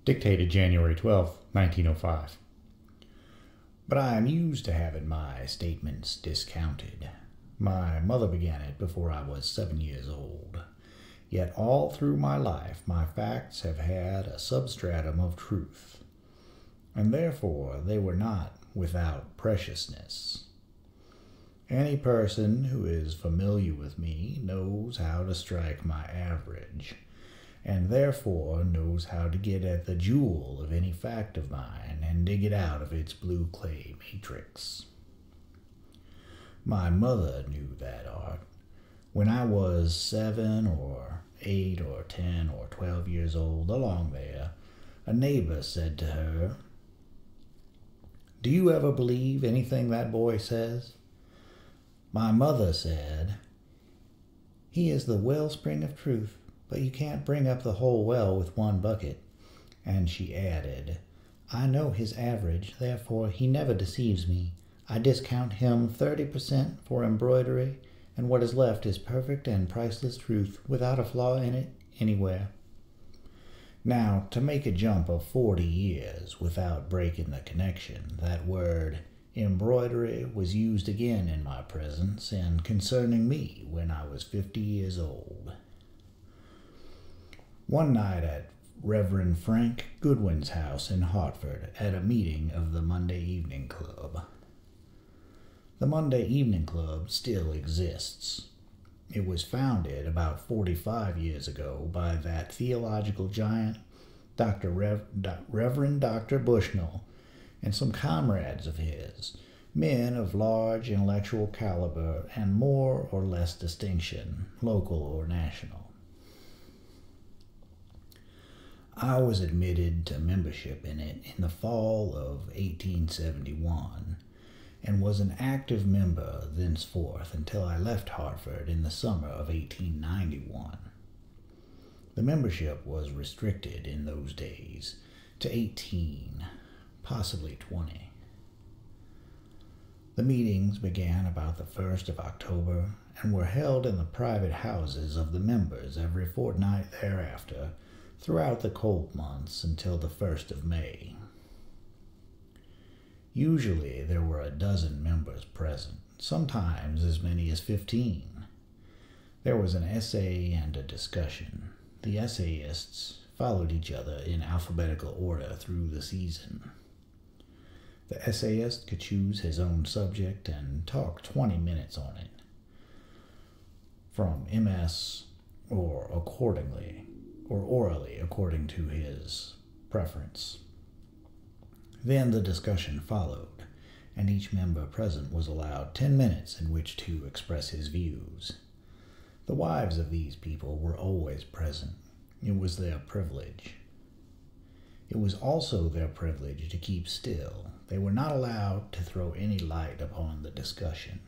Dictated January 12, 1905. But I am used to having my statements discounted. My mother began it before I was 7 years old. Yet all through my life my facts have had a substratum of truth, and therefore they were not without preciousness. Any person who is familiar with me knows how to strike my average, and therefore knows how to get at the jewel of any fact of mine and dig it out of its blue clay matrix. My mother knew that art. When I was 7 or 8 or 10 or 12 years old, along there, a neighbor said to her, "Do you ever believe anything that boy says?" My mother said, "He is the wellspring of truth, but you can't bring up the whole well with one bucket." And she added, "I know his average, therefore he never deceives me. I discount him 30% for embroidery, and what is left is perfect and priceless truth, without a flaw in it anywhere." Now, to make a jump of 40 years without breaking the connection, that word embroidery was used again in my presence and concerning me when I was 50 years old. One night at Reverend Frank Goodwin's house in Hartford at a meeting of the Monday Evening Club. The Monday Evening Club still exists. It was founded about 45 years ago by that theological giant, Reverend Dr. Bushnell, and some comrades of his, men of large intellectual caliber and more or less distinction, local or national. I was admitted to membership in it in the fall of 1871, and was an active member thenceforth until I left Hartford in the summer of 1891. The membership was restricted in those days to 18, possibly 20. The meetings began about the 1st of October and were held in the private houses of the members every fortnight thereafter, throughout the cold months until the 1st of May. Usually there were a dozen members present, sometimes as many as 15. There was an essay and a discussion. The essayists followed each other in alphabetical order through the season. The essayist could choose his own subject and talk 20 minutes on it, from MS or orally according to his preference. Then the discussion followed, and each member present was allowed 10 minutes in which to express his views. The wives of these people were always present. It was their privilege. It was also their privilege to keep still. They were not allowed to throw any light upon the discussion.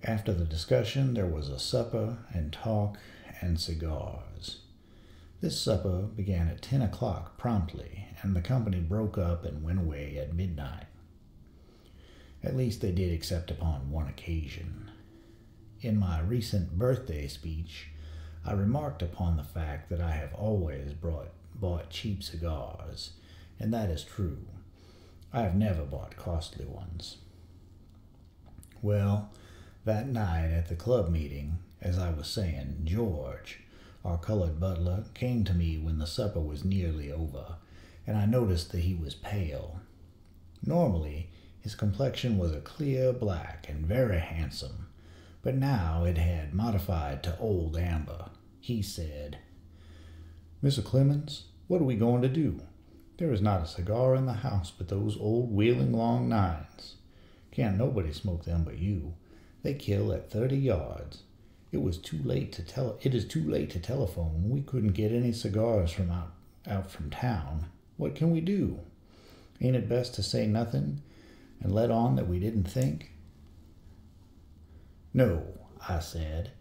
After the discussion, there was a supper and talk and cigars. This supper began at 10 o'clock promptly, and the company broke up and went away at midnight. At least they did except upon one occasion. In my recent birthday speech, I remarked upon the fact that I have always bought cheap cigars, and that is true. I have never bought costly ones. Well, that night at the club meeting, as I was saying, George, our colored butler, came to me when the supper was nearly over, and I noticed that he was pale. Normally, his complexion was a clear black and very handsome, but now it had modified to old amber. He said, "Mr. Clemens, what are we going to do? There is not a cigar in the house but those old Wheeling Long Nines. Can't nobody smoke them but you. They kill at 30 yards. It is too late to telephone. We couldn't get any cigars from out from town. What can we do? Ain't it best to say nothing and let on that we didn't think?" "No," I said,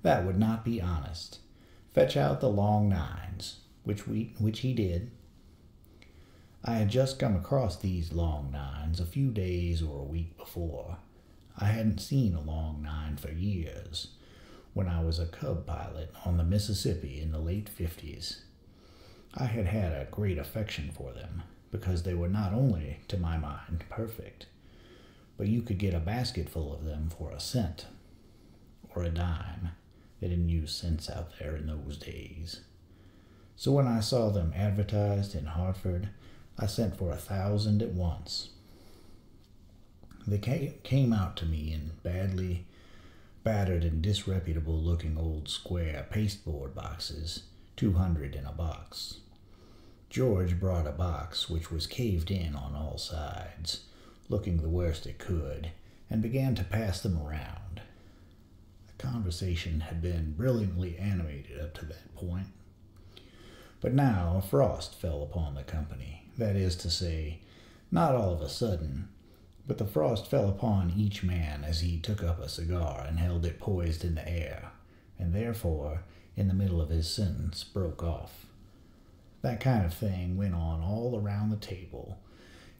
"that would not be honest. Fetch out the Long Nines," which he did. I had just come across these Long Nines a few days or a week before. I hadn't seen a Long Nine for years, when I was a cub pilot on the Mississippi in the late 50s. I had had a great affection for them, because they were not only, to my mind, perfect, but you could get a basketful of them for a cent, or a dime. They didn't use cents out there in those days. So when I saw them advertised in Hartford, I sent for 1,000 at once. They came out to me in badly battered and disreputable-looking old square pasteboard boxes, 200 in a box. George brought a box which was caved in on all sides, looking the worst it could, and began to pass them around. The conversation had been brilliantly animated up to that point. But now a frost fell upon the company, that is to say, not all of a sudden, but the frost fell upon each man as he took up a cigar and held it poised in the air, and therefore, in the middle of his sentence, broke off. That kind of thing went on all around the table,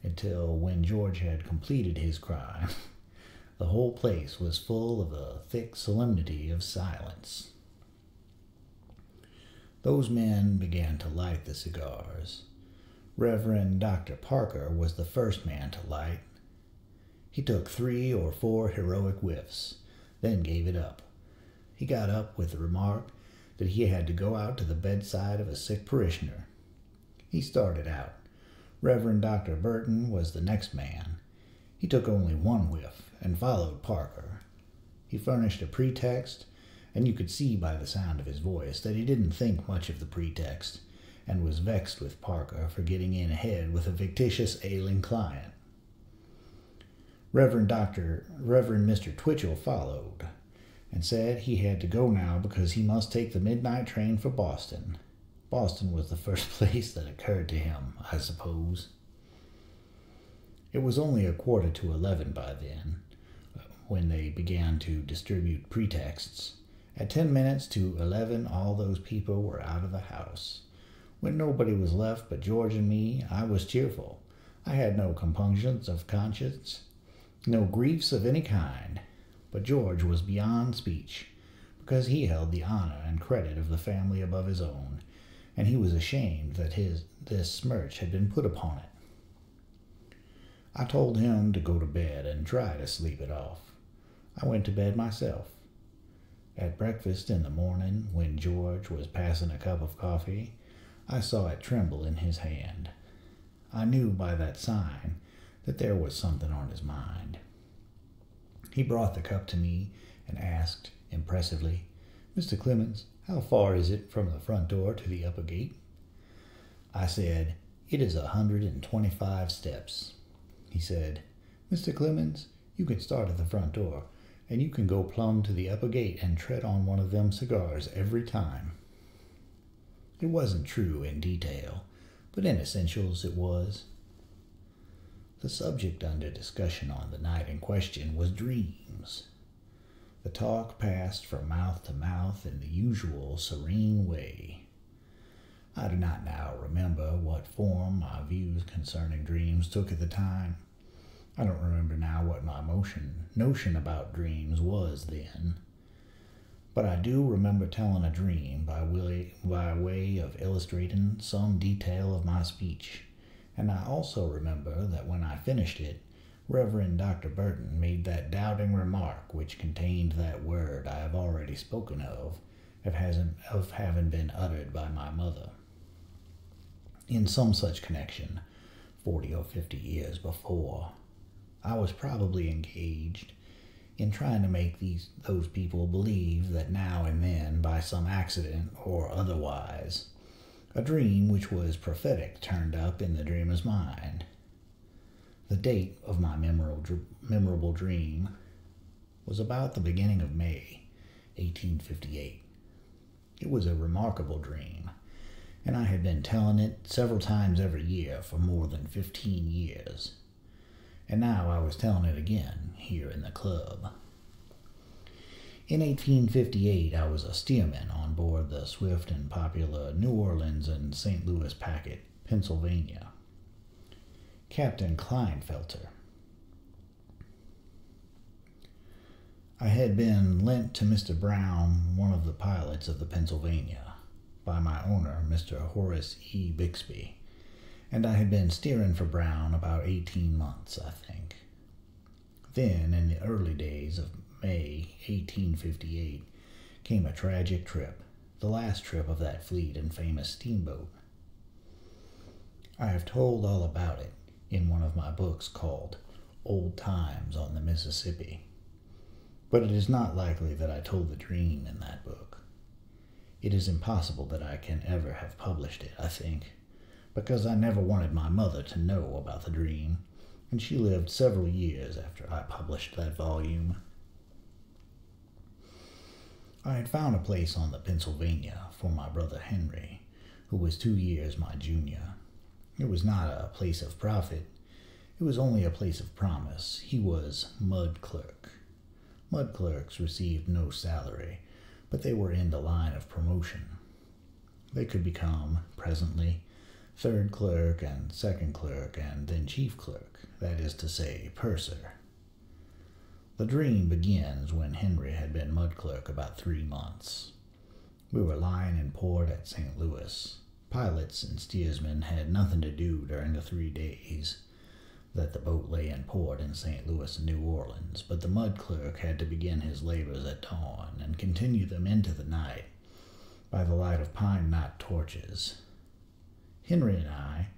until when George had completed his crime, the whole place was full of a thick solemnity of silence. Those men began to light the cigars. Reverend Dr. Parker was the first man to light. He took 3 or 4 heroic whiffs, then gave it up. He got up with the remark that he had to go out to the bedside of a sick parishioner. He started out. Reverend Dr. Burton was the next man. He took only 1 whiff and followed Parker. He furnished a pretext, and you could see by the sound of his voice that he didn't think much of the pretext, and was vexed with Parker for getting in ahead with a fictitious ailing client. Reverend Mr. Twitchell followed, and said he had to go now because he must take the midnight train for Boston. Boston was the first place that occurred to him, I suppose. It was only 11:15 by then, when they began to distribute pretexts. At 10 minutes to 11, all those people were out of the house. When nobody was left but George and me, I was cheerful. I had no compunctions of conscience, no griefs of any kind. But George was beyond speech, because he held the honor and credit of the family above his own, and he was ashamed that this smirch had been put upon it. I told him to go to bed and try to sleep it off. I went to bed myself. At breakfast in the morning, when George was passing a cup of coffee, I saw it tremble in his hand. I knew by that sign that there was something on his mind. He brought the cup to me and asked, impressively, "Mr. Clemens, how far is it from the front door to the upper gate?" I said, "It is 125 steps." He said, "Mr. Clemens, you can start at the front door, and you can go plumb to the upper gate and tread on one of them cigars every time." It wasn't true in detail, but in essentials it was. The subject under discussion on the night in question was dreams. The talk passed from mouth to mouth in the usual serene way. I do not now remember what form my views concerning dreams took at the time. I don't remember now what my notion about dreams was then. But I do remember telling a dream by way of illustrating some detail of my speech. And I also remember that when I finished it, Reverend Dr. Burton made that doubting remark which contained that word I have already spoken of having been uttered by my mother. In some such connection, 40 or 50 years before, I was probably engaged in trying to make those people believe that now and then, by some accident or otherwise, a dream which was prophetic turned up in the dreamer's mind. The date of my memorable dream was about the beginning of May, 1858. It was a remarkable dream, and I had been telling it several times every year for more than 15 years. And now I was telling it again here in the club. In 1858, I was a steerman on board the swift and popular New Orleans and St. Louis packet, Pennsylvania. Captain Kleinfelter. I had been lent to Mr. Brown, one of the pilots of the Pennsylvania. by my owner, Mr. Horace E. Bixby, and I had been steering for Brown about 18 months, I think. Then, in the early days of May 1858, came a tragic trip, the last trip of that fleet and famous steamboat. I have told all about it in one of my books called Old Times on the Mississippi, but it is not likely that I told the dream in that book. It is impossible that I can ever have published it, I think, because I never wanted my mother to know about the dream, and she lived several years after I published that volume. I had found a place on the Pennsylvania for my brother Henry, who was 2 years my junior. It was not a place of profit. It was only a place of promise. He was mud clerk. Mud clerks received no salary, but they were in the line of promotion. They could become, presently, third clerk and second clerk and then chief clerk, that is to say, purser. The dream begins when Henry had been mud clerk about 3 months. We were lying in port at St. Louis. Pilots and steersmen had nothing to do during the 3 days that the boat lay in port in St. Louis and New Orleans, but the mud clerk had to begin his labors at dawn and continue them into the night by the light of pine knot torches. Henry and I,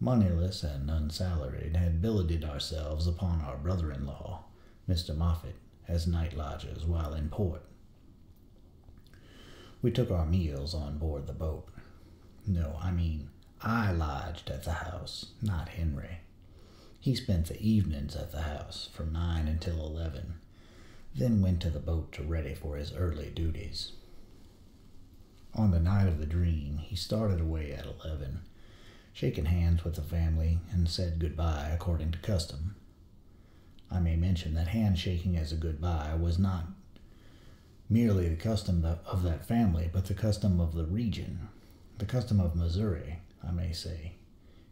moneyless and unsalaried, had billeted ourselves upon our brother-in-law, Mr. Moffat, as night lodgers while in port. We took our meals on board the boat. No, I lodged at the house, not Henry. He spent the evenings at the house from 9 until 11, then went to the boat to ready for his early duties. On the night of the dream, he started away at 11, shaking hands with the family, and said goodbye according to custom. I may mention that handshaking as a goodbye was not merely the custom of that family, but the custom of the region, the custom of Missouri, I may say.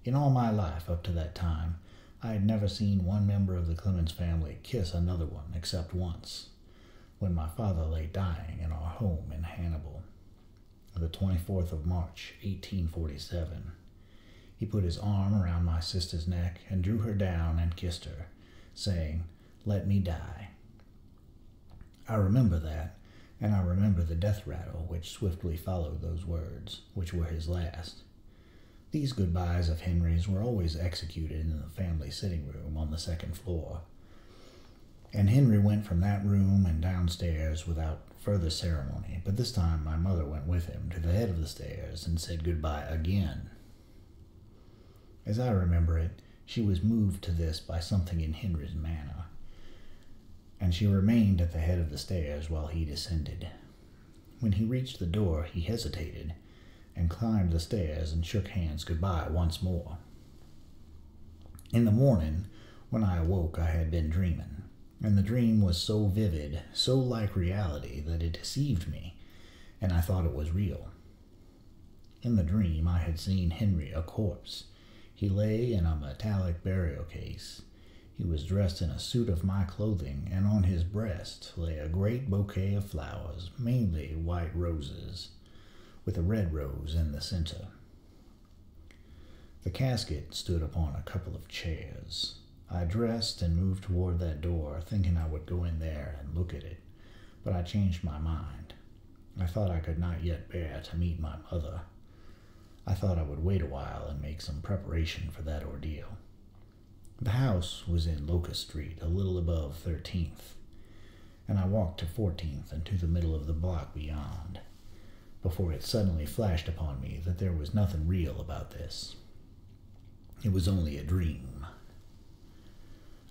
In all my life up to that time, I had never seen one member of the Clemens family kiss another one except once, when my father lay dying in our home in Hannibal, the 24th of March, 1847. He put his arm around my sister's neck and drew her down and kissed her, saying, "Let me die." I remember that, and I remember the death rattle which swiftly followed those words, which were his last. These goodbyes of Henry's were always executed in the family sitting room on the second floor, and Henry went from that room and downstairs without further ceremony, but this time my mother went with him to the head of the stairs and said goodbye again. As I remember it, she was moved to this by something in Henry's manner, and she remained at the head of the stairs while he descended. When he reached the door, he hesitated, and climbed the stairs and shook hands goodbye once more. In the morning, when I awoke, I had been dreaming, and the dream was so vivid, so like reality, that it deceived me, and I thought it was real. In the dream, I had seen Henry a corpse. He lay in a metallic burial case. He was dressed in a suit of my clothing, and on his breast lay a great bouquet of flowers, mainly white roses, with a red rose in the center. The casket stood upon a couple of chairs. I dressed and moved toward that door, thinking I would go in there and look at it, but I changed my mind. I thought I could not yet bear to meet my mother. I thought I would wait a while and make some preparation for that ordeal. The house was in Locust Street, a little above 13th, and I walked to 14th and to the middle of the block beyond, before it suddenly flashed upon me that there was nothing real about this. It was only a dream.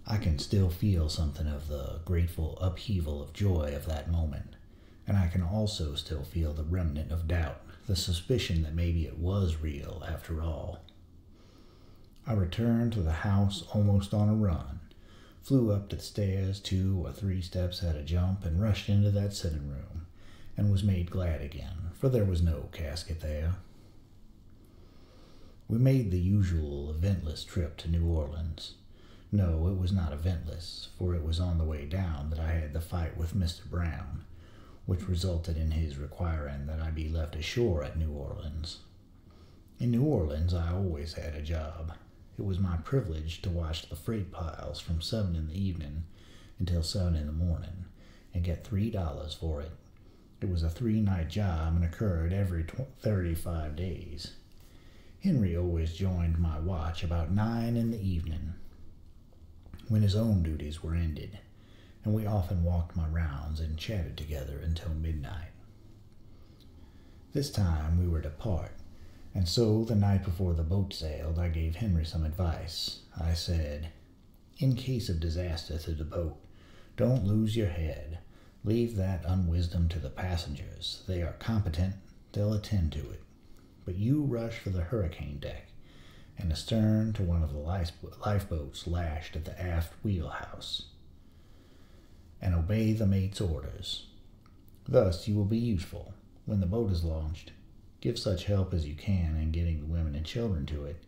I can still feel something of the grateful upheaval of joy of that moment, and I can also still feel the remnant of doubt, the suspicion that maybe it was real after all. I returned to the house almost on a run, flew up the stairs 2 or 3 steps at a jump, and rushed into that sitting room, and was made glad again, for there was no casket there. We made the usual eventless trip to New Orleans. No, it was not eventless, for it was on the way down that I had the fight with Mr. Brown, which resulted in his requiring that I be left ashore at New Orleans. In New Orleans, I always had a job. It was my privilege to watch the freight piles from 7 in the evening until 7 in the morning and get $3 for it. It was a 3-night job and occurred every 35 days. Henry always joined my watch about 9 in the evening, when his own duties were ended, and we often walked my rounds and chatted together until midnight. This time we were to part, and so the night before the boat sailed, I gave Henry some advice. I said, "In case of disaster to the boat, don't lose your head. Leave that unwisdom to the passengers. They are competent. They'll attend to it. But you rush for the hurricane deck and astern to one of the lifeboats lashed at the aft wheelhouse, and obey the mate's orders. Thus you will be useful. When the boat is launched, give such help as you can in getting the women and children to it,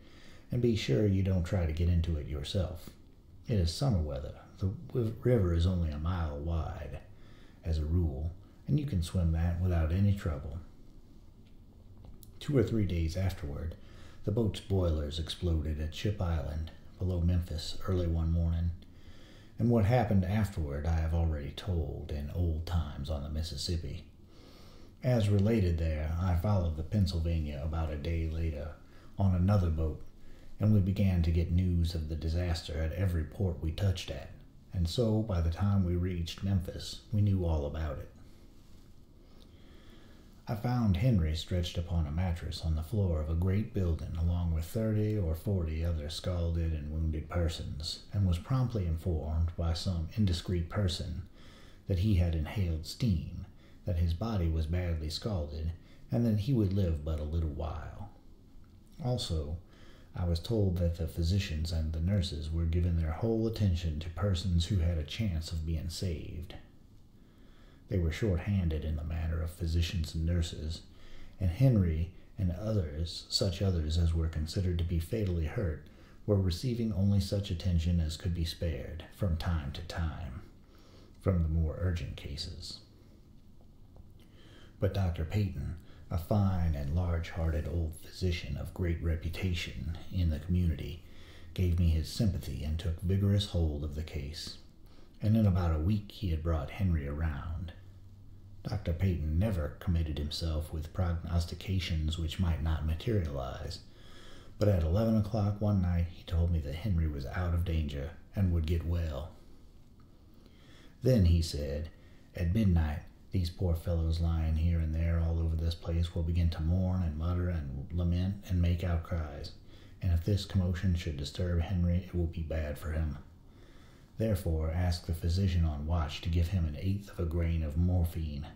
and be sure you don't try to get into it yourself. It is summer weather. The river is only a mile wide, as a rule, and you can swim that without any trouble." 2 or 3 days afterward, the boat's boilers exploded at Ship Island, below Memphis, early one morning, and what happened afterward I have already told in Old Times on the Mississippi. As related there, I followed the Pennsylvania about a day later on another boat, and we began to get news of the disaster at every port we touched at, and so by the time we reached Memphis, we knew all about it. I found Henry stretched upon a mattress on the floor of a great building along with 30 or 40 other scalded and wounded persons, and was promptly informed by some indiscreet person that he had inhaled steam, that his body was badly scalded, and that he would live but a little while. Also, I was told that the physicians and the nurses were giving their whole attention to persons who had a chance of being saved. They were short-handed in the matter of physicians and nurses, and Henry and such others as were considered to be fatally hurt, were receiving only such attention as could be spared, from time to time, from the more urgent cases. But Dr. Peyton, a fine and large-hearted old physician of great reputation in the community, gave me his sympathy and took vigorous hold of the case, and in about a week he had brought Henry around. Dr. Peyton never committed himself with prognostications which might not materialize, but at 11 o'clock one night he told me that Henry was out of danger and would get well. Then, he said, at midnight, these poor fellows lying here and there all over this place will begin to mourn and mutter and lament and make outcries, and if this commotion should disturb Henry, it will be bad for him. Therefore, ask the physician on watch to give him 1/8 of a grain of morphine,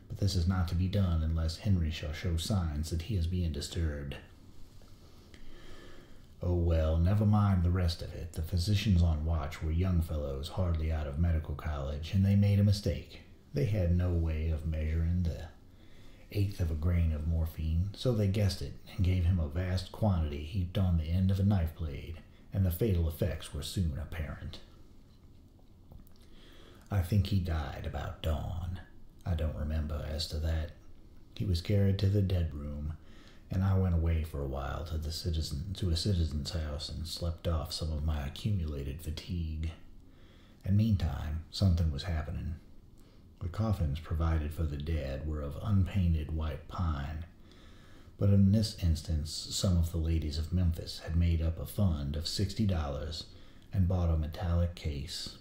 but this is not to be done unless Henry shall show signs that he is being disturbed. Oh well, never mind the rest of it. The physicians on watch were young fellows hardly out of medical college, and they made a mistake. They had no way of measuring the 1/8 of a grain of morphine, so they guessed it and gave him a vast quantity heaped on the end of a knife blade, and the fatal effects were soon apparent. I think he died about dawn. I don't remember as to that. He was carried to the dead room, and I went away for a while to a citizen's house and slept off some of my accumulated fatigue. And meantime, something was happening. The coffins provided for the dead were of unpainted white pine, but in this instance some of the ladies of Memphis had made up a fund of $60 and bought a metallic case.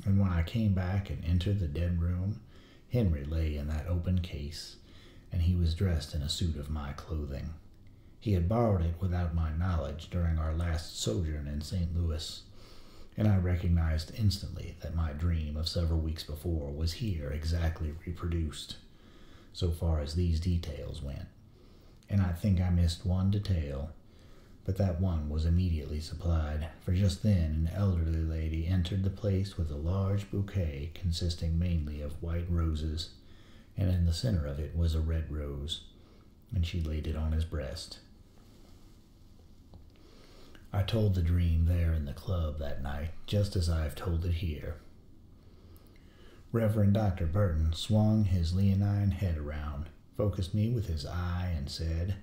And when I came back and entered the dead room, Henry lay in that open case, and he was dressed in a suit of my clothing. He had borrowed it without my knowledge during our last sojourn in St. Louis, and I recognized instantly that my dream of several weeks before was here exactly reproduced, so far as these details went. And I think I missed one detail, but that one was immediately supplied, for just then an elderly lady entered the place with a large bouquet consisting mainly of white roses, and in the center of it was a red rose, and she laid it on his breast. I told the dream there in the club that night, just as I have told it here. Reverend Dr. Burton swung his leonine head around, focused me with his eye, and said,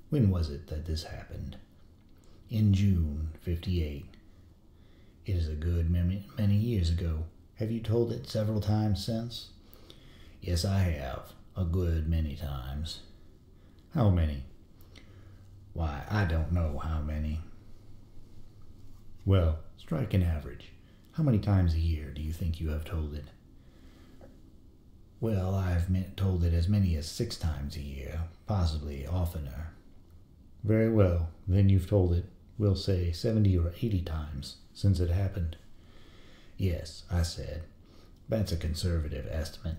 "When was it that this happened?" "In June, '58. It is a good many years ago. Have you told it several times since?" "Yes, I have. A good many times." "How many?" "Why, I don't know how many." "Well, strike an average. How many times a year do you think you have told it?" "Well, I've told it as many as 6 times a year, possibly oftener." "Very well, then you've told it, we'll say 70 or 80 times since it happened." "Yes," I said. "That's a conservative estimate."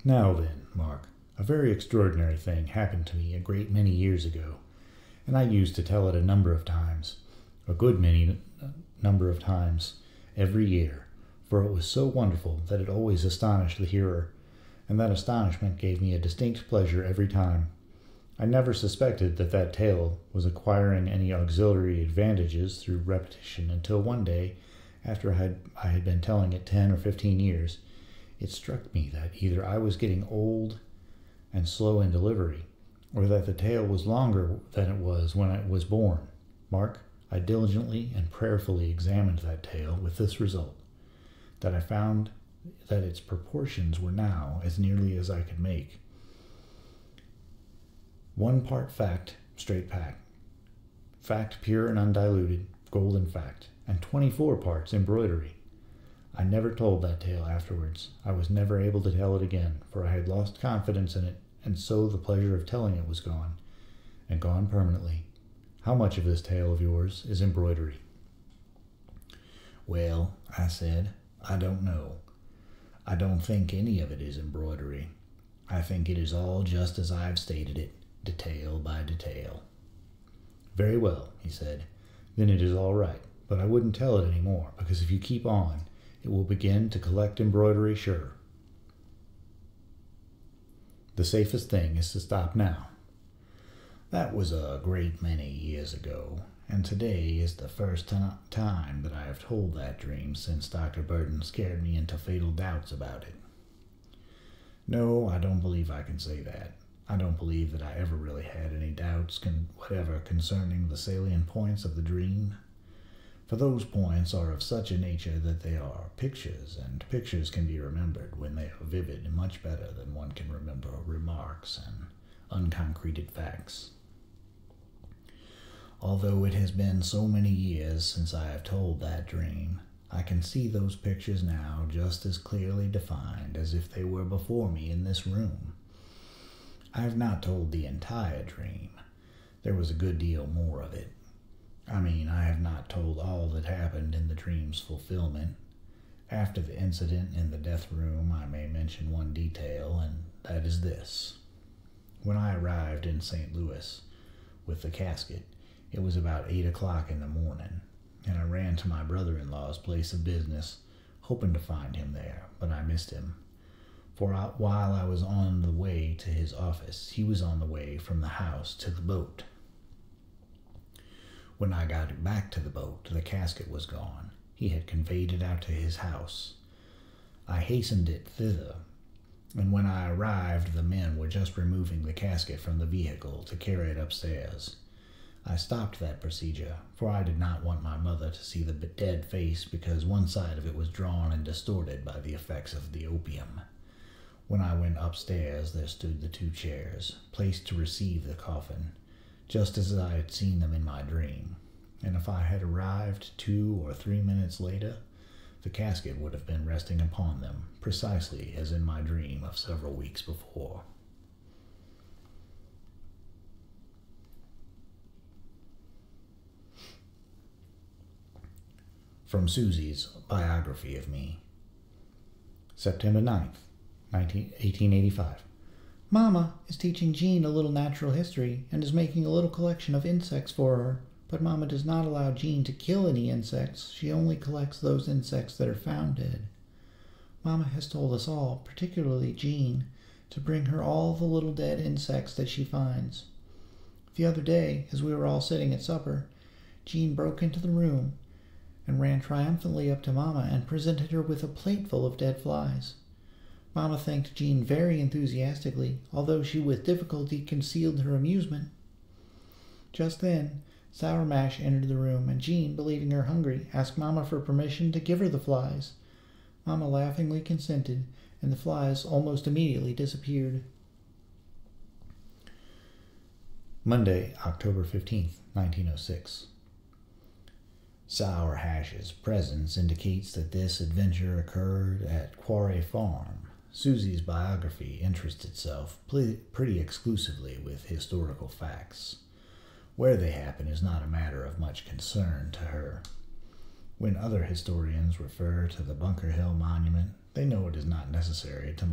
"Now then, Mark, a very extraordinary thing happened to me a great many years ago, and I used to tell it a number of times, a good many number of times, every year, for it was so wonderful that it always astonished the hearer, and that astonishment gave me a distinct pleasure every time. I never suspected that that tale was acquiring any auxiliary advantages through repetition until one day, after I had been telling it 10 or 15 years, it struck me that either I was getting old and slow in delivery, or that the tale was longer than it was when I was born. Mark, I diligently and prayerfully examined that tale with this result, that I found that its proportions were now as nearly as I could make. 1 part fact, straight fact pure and undiluted, golden fact, and 24 parts embroidery. I never told that tale afterwards. I was never able to tell it again, for I had lost confidence in it, and so the pleasure of telling it was gone, and gone permanently. How much of this tale of yours is embroidery?" "Well," I said, "I don't know. I don't think any of it is embroidery. I think it is all just as I've stated it, detail by detail." "Very well," he said. "Then it is all right, but I wouldn't tell it any more, because if you keep on, it will begin to collect embroidery sure. The safest thing is to stop now." "That was a great many years ago, and today is the first time that I have told that dream since Dr. Burton scared me into fatal doubts about it." "No, I don't believe I can say that. I don't believe that I ever really had any doubts whatever concerning the salient points of the dream. For those points are of such a nature that they are pictures, and pictures can be remembered when they are vivid much better than one can remember remarks and unconcreted facts. Although it has been so many years since I have told that dream, I can see those pictures now just as clearly defined as if they were before me in this room. I have not told the entire dream. There was a good deal more of it. I have not told all that happened in the dream's fulfillment. After the incident in the death room, I may mention one detail, and that is this. When I arrived in St. Louis with the casket, it was about 8 o'clock in the morning, and I ran to my brother-in-law's place of business, hoping to find him there, but I missed him. For while I was on the way to his office, he was on the way from the house to the boat. When I got back to the boat, the casket was gone. He had conveyed it out to his house. I hastened it thither, and when I arrived, the men were just removing the casket from the vehicle to carry it upstairs. I stopped that procedure, for I did not want my mother to see the dead face, because one side of it was drawn and distorted by the effects of the opium. When I went upstairs, there stood the 2 chairs, placed to receive the coffin, just as I had seen them in my dream, and if I had arrived 2 or 3 minutes later, the casket would have been resting upon them, precisely as in my dream of several weeks before. From Susie's Biography of Me. September 9th, 1885. Mama is teaching Jean a little natural history and is making a little collection of insects for her, but Mama does not allow Jean to kill any insects. She only collects those insects that are found dead. Mama has told us all, particularly Jean, to bring her all the little dead insects that she finds. The other day, as we were all sitting at supper, Jean broke into the room and ran triumphantly up to Mamma and presented her with a plate full of dead flies. Mamma thanked Jean very enthusiastically, although she with difficulty concealed her amusement. Just then, Sour Mash entered the room, and Jean, believing her hungry, asked Mamma for permission to give her the flies. Mamma laughingly consented, and the flies almost immediately disappeared. Monday, October 15th, 1906. Sour Hash's presence indicates that this adventure occurred at Quarry Farm. Susie's biography interests itself pretty exclusively with historical facts. Where they happen is not a matter of much concern to her. When other historians refer to the Bunker Hill Monument, they know it is not necessary to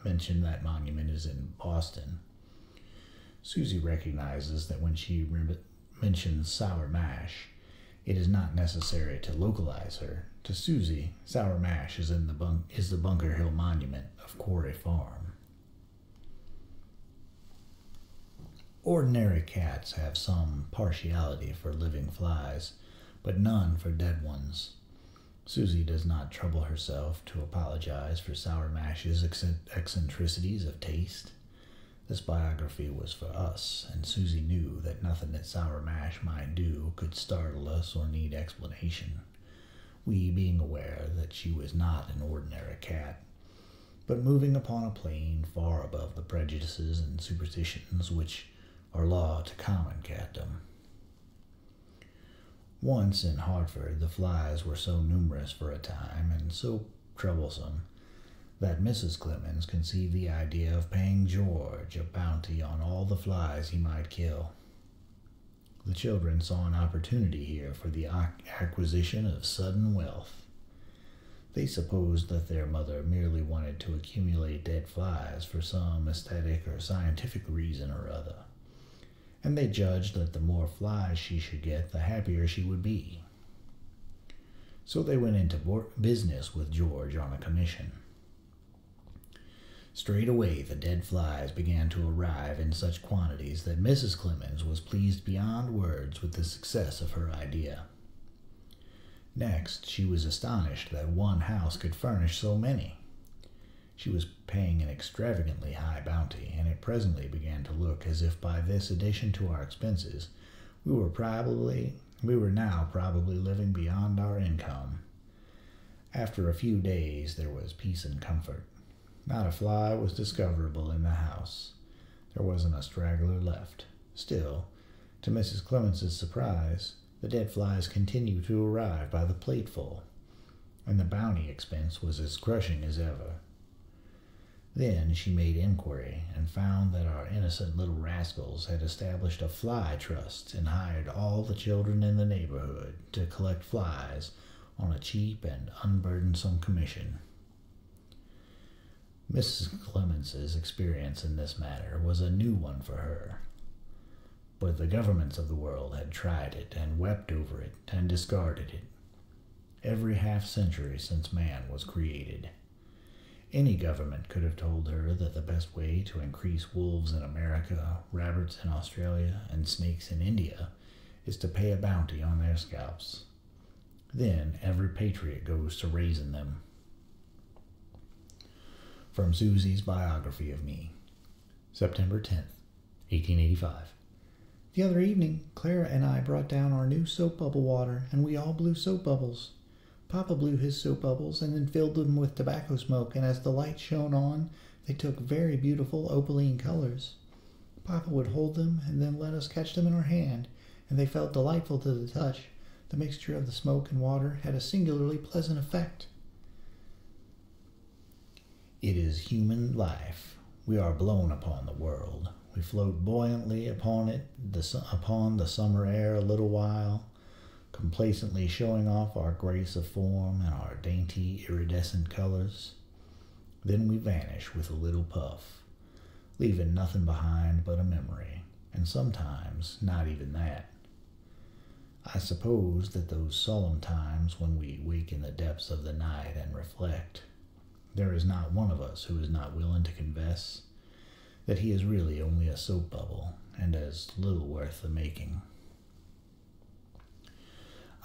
mention that monument is in Boston. Susie recognizes that when she mentions Sour Mash, it is not necessary to localize her. To Susie, Sour Mash is the Bunker Hill Monument of Quarry Farm. Ordinary cats have some partiality for living flies, but none for dead ones. Susie does not trouble herself to apologize for Sour Mash's eccentricities of taste. This biography was for us, and Susie knew that nothing that Sour Mash might do could startle us or need explanation, we being aware that she was not an ordinary cat, but moving upon a plane far above the prejudices and superstitions which are law to common catdom. Once in Hartford, the flies were so numerous for a time and so troublesome that Mrs. Clemens conceived the idea of paying George a bounty on all the flies he might kill. The children saw an opportunity here for the acquisition of sudden wealth. They supposed that their mother merely wanted to accumulate dead flies for some aesthetic or scientific reason or other, and they judged that the more flies she should get, the happier she would be. So they went into business with George on a commission. Straight away the dead flies began to arrive in such quantities that Mrs. Clemens was pleased beyond words with the success of her idea. Next, she was astonished that one house could furnish so many. She was paying an extravagantly high bounty, and it presently began to look as if by this addition to our expenses we were now probably living beyond our income. After a few days there was peace and comfort. Not a fly was discoverable in the house. There wasn't a straggler left. Still, to Mrs. Clemens's surprise, the dead flies continued to arrive by the plateful, and the bounty expense was as crushing as ever. Then she made inquiry and found that our innocent little rascals had established a fly trust and hired all the children in the neighborhood to collect flies on a cheap and unburdensome commission. Mrs. Clemens's experience in this matter was a new one for her, but the governments of the world had tried it and wept over it and discarded it every half-century since man was created. Any government could have told her that the best way to increase wolves in America, rabbits in Australia, and snakes in India is to pay a bounty on their scalps. Then every patriot goes to raising them. From Susie's biography of me, September 10th, 1885. The other evening, Clara and I brought down our new soap bubble water, and we all blew soap bubbles. Papa blew his soap bubbles and then filled them with tobacco smoke, and as the light shone on, they took very beautiful opaline colors. Papa would hold them and then let us catch them in our hand, and they felt delightful to the touch. The mixture of the smoke and water had a singularly pleasant effect. It is human life. We are blown upon the world. We float buoyantly upon it, upon the summer air a little while, complacently showing off our grace of form and our dainty iridescent colors. Then we vanish with a little puff, leaving nothing behind but a memory, and sometimes not even that. I suppose that those solemn times when we wake in the depths of the night and reflect, there is not one of us who is not willing to confess that he is really only a soap bubble and as little worth the making.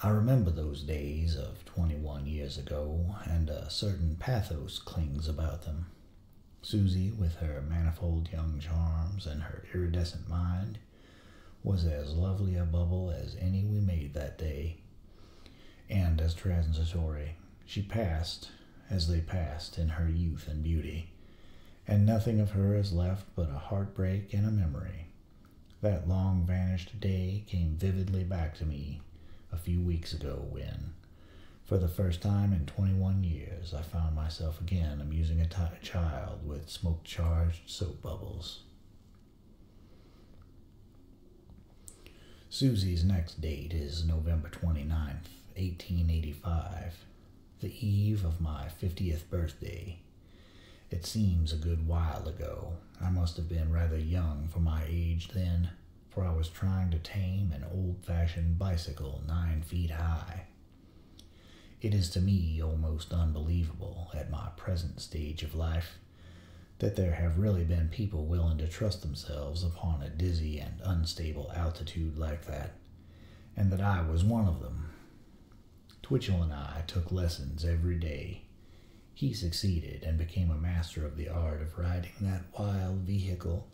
I remember those days of 21 years ago, and a certain pathos clings about them. Susie, with her manifold young charms and her iridescent mind, was as lovely a bubble as any we made that day, and as transitory. She passed, as they passed in her youth and beauty, and nothing of her is left but a heartbreak and a memory. That long vanished day came vividly back to me a few weeks ago when, for the first time in 21 years, I found myself again amusing a child with smoke-charged soap bubbles. Susie's next date is November 29th, 1885, the eve of my 50th birthday. It seems a good while ago. I must have been rather young for my age then, for I was trying to tame an old-fashioned bicycle 9 feet high. It is to me almost unbelievable, at my present stage of life, that there have really been people willing to trust themselves upon a dizzy and unstable altitude like that, and that I was one of them. Twitchell and I took lessons every day. He succeeded and became a master of the art of riding that wild vehicle,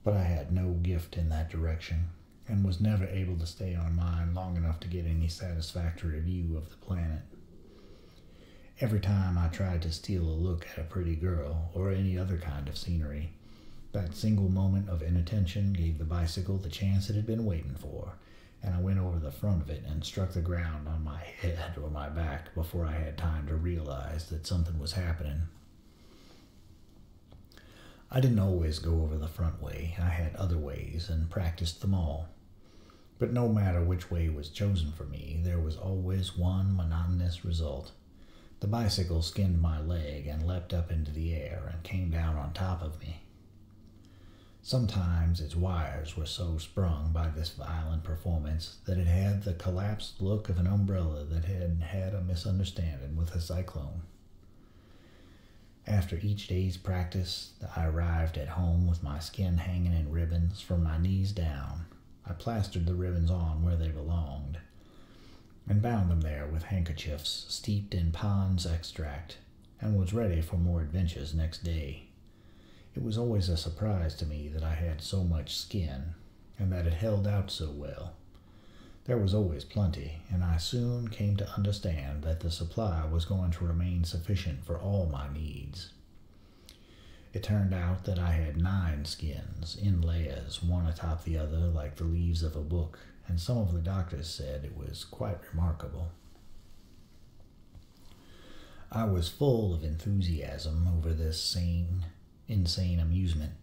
but I had no gift in that direction, and was never able to stay on mine long enough to get any satisfactory view of the planet. Every time I tried to steal a look at a pretty girl or any other kind of scenery, that single moment of inattention gave the bicycle the chance it had been waiting for, and I went over the front of it and struck the ground on my head or my back before I had time to realize that something was happening. I didn't always go over the front way. I had other ways and practiced them all. But no matter which way was chosen for me, there was always one monotonous result. The bicycle skinned my leg and leapt up into the air and came down on top of me. Sometimes its wires were so sprung by this violent performance that it had the collapsed look of an umbrella that had had a misunderstanding with a cyclone. After each day's practice, I arrived at home with my skin hanging in ribbons from my knees down. I plastered the ribbons on where they belonged, and bound them there with handkerchiefs steeped in Pond's extract, and was ready for more adventures next day. It was always a surprise to me that I had so much skin, and that it held out so well. There was always plenty, and I soon came to understand that the supply was going to remain sufficient for all my needs. It turned out that I had 9 skins, in layers, one atop the other like the leaves of a book, and some of the doctors said it was quite remarkable. I was full of enthusiasm over this insane amusement.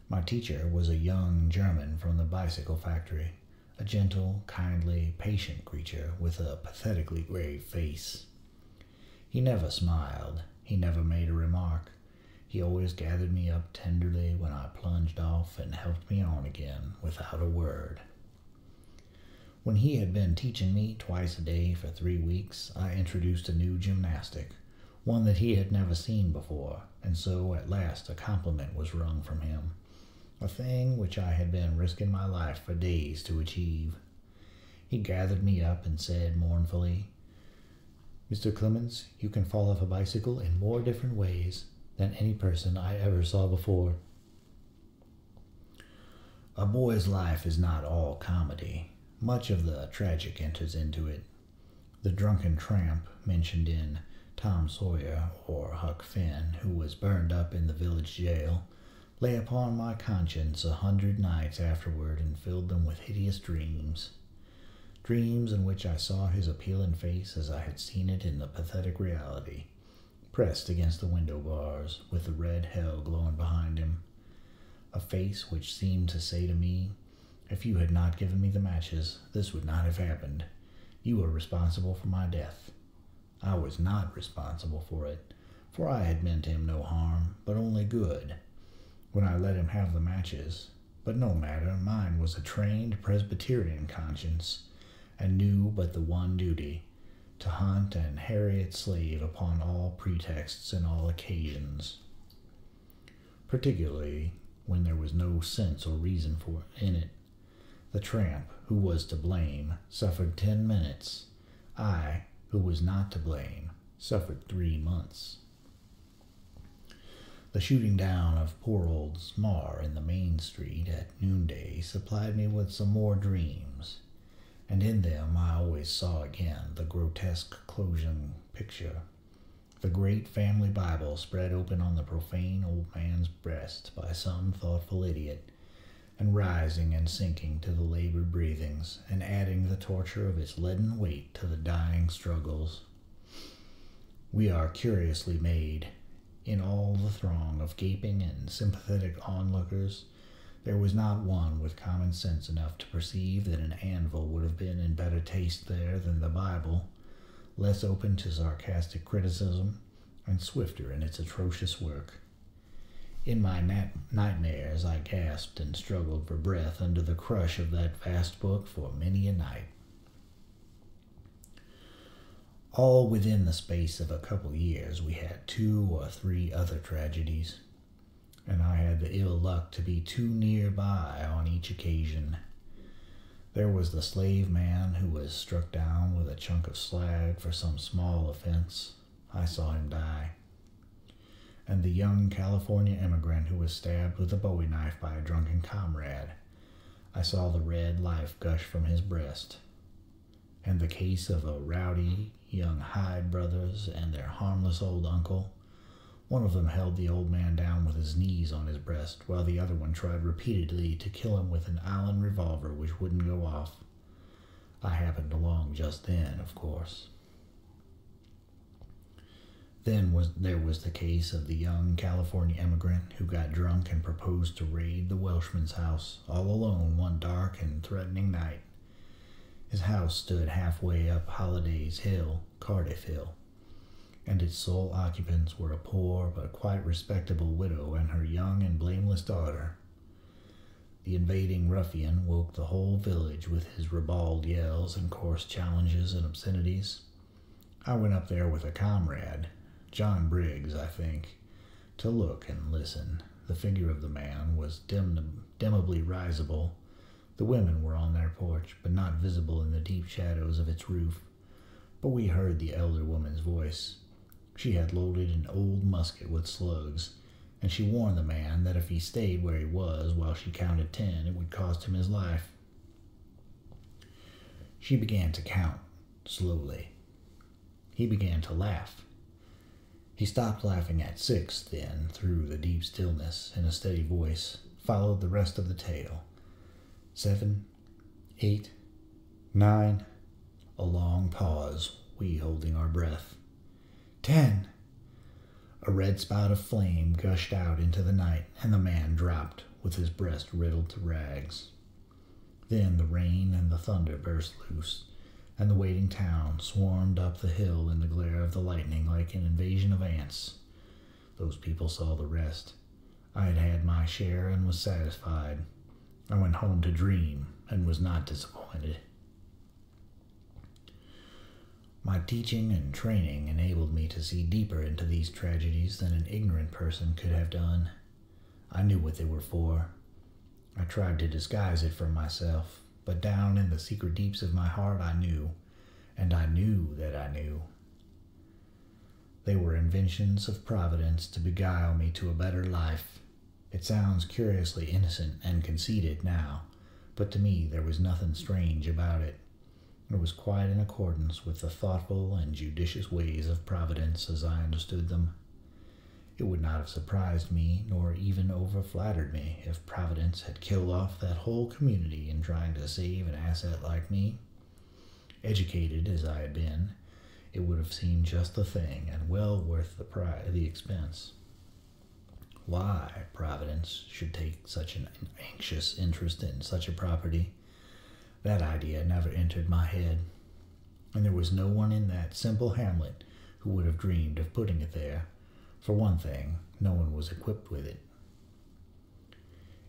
My teacher was a young German from the bicycle factory, a gentle, kindly, patient creature with a pathetically grave face. He never smiled. He never made a remark. He always gathered me up tenderly when I plunged off and helped me on again without a word. When he had been teaching me twice a day for 3 weeks, I introduced a new gymnastic, one that he had never seen before, and so at last a compliment was wrung from him, a thing which I had been risking my life for days to achieve. He gathered me up and said mournfully, "Mr. Clemens, you can fall off a bicycle in more different ways than any person I ever saw before." A boy's life is not all comedy. Much of the tragic enters into it. The drunken tramp mentioned in Tom Sawyer or Huck Finn, who was burned up in the village jail, lay upon my conscience 100 nights afterward and filled them with hideous dreams. Dreams in which I saw his appealing face as I had seen it in the pathetic reality, pressed against the window bars, with the red hell glowing behind him. A face which seemed to say to me, "If you had not given me the matches, this would not have happened. You were responsible for my death." I was not responsible for it, for I had meant him no harm, but only good, when I let him have the matches. But no matter, mine was a trained Presbyterian conscience, and knew but the one duty, to hunt and harry its slave upon all pretexts and all occasions, particularly when there was no sense or reason in it. The tramp, who was to blame, suffered 10 minutes, I, who was not to blame, suffered 3 months. The shooting down of poor old Smar in the main street at noonday supplied me with some more dreams, and in them I always saw again the grotesque closing picture, the great family Bible spread open on the profane old man's breast by some thoughtful idiot, and rising and sinking to the labored breathings, and adding the torture of its leaden weight to the dying struggles. We are curiously made. In all the throng of gaping and sympathetic onlookers, there was not one with common sense enough to perceive that an anvil would have been in better taste there than the Bible, less open to sarcastic criticism, and swifter in its atrocious work. In my nightmares I gasped and struggled for breath under the crush of that vast book for many a night. All within the space of a couple years we had 2 or 3 other tragedies, and I had the ill luck to be too near by on each occasion. There was the slave man who was struck down with a chunk of slag for some small offense. I saw him die. And the young California immigrant who was stabbed with a bowie knife by a drunken comrade. I saw the red life gush from his breast. And the case of a rowdy young Hyde brothers and their harmless old uncle. One of them held the old man down with his knees on his breast, while the other one tried repeatedly to kill him with an Allen revolver which wouldn't go off. I happened along just then, of course. Then there was the case of the young California immigrant who got drunk and proposed to raid the Welshman's house all alone one dark and threatening night. His house stood halfway up Holliday's Hill, Cardiff Hill, and its sole occupants were a poor but quite respectable widow and her young and blameless daughter. The invading ruffian woke the whole village with his ribald yells and coarse challenges and obscenities. I went up there with a comrade, John Briggs, I think, to look and listen. The figure of the man was dimmably risible. The women were on their porch, but not visible in the deep shadows of its roof. But we heard the elder woman's voice. She had loaded an old musket with slugs, and she warned the man that if he stayed where he was while she counted 10, it would cost him his life. She began to count, slowly. He began to laugh. He stopped laughing at 6, then, through the deep stillness, in a steady voice, followed the rest of the tale. 7, 8, 9, a long pause, we holding our breath. 10! A red spout of flame gushed out into the night, and the man dropped, with his breast riddled to rags. Then the rain and the thunder burst loose, and the waiting town swarmed up the hill in the glare of the lightning like an invasion of ants. Those people saw the rest. I had had my share and was satisfied. I went home to dream and was not disappointed. My teaching and training enabled me to see deeper into these tragedies than an ignorant person could have done. I knew what they were for. I tried to disguise it from myself, but down in the secret deeps of my heart I knew, and I knew that I knew. They were inventions of Providence to beguile me to a better life. It sounds curiously innocent and conceited now, but to me there was nothing strange about it. It was quite in accordance with the thoughtful and judicious ways of Providence as I understood them. It would not have surprised me, nor even overflattered me, if Providence had killed off that whole community in trying to save an asset like me. Educated as I had been, it would have seemed just the thing, and well worth the expense. Why Providence should take such an anxious interest in such a property, that idea never entered my head, and there was no one in that simple hamlet who would have dreamed of putting it there. For one thing, no one was equipped with it.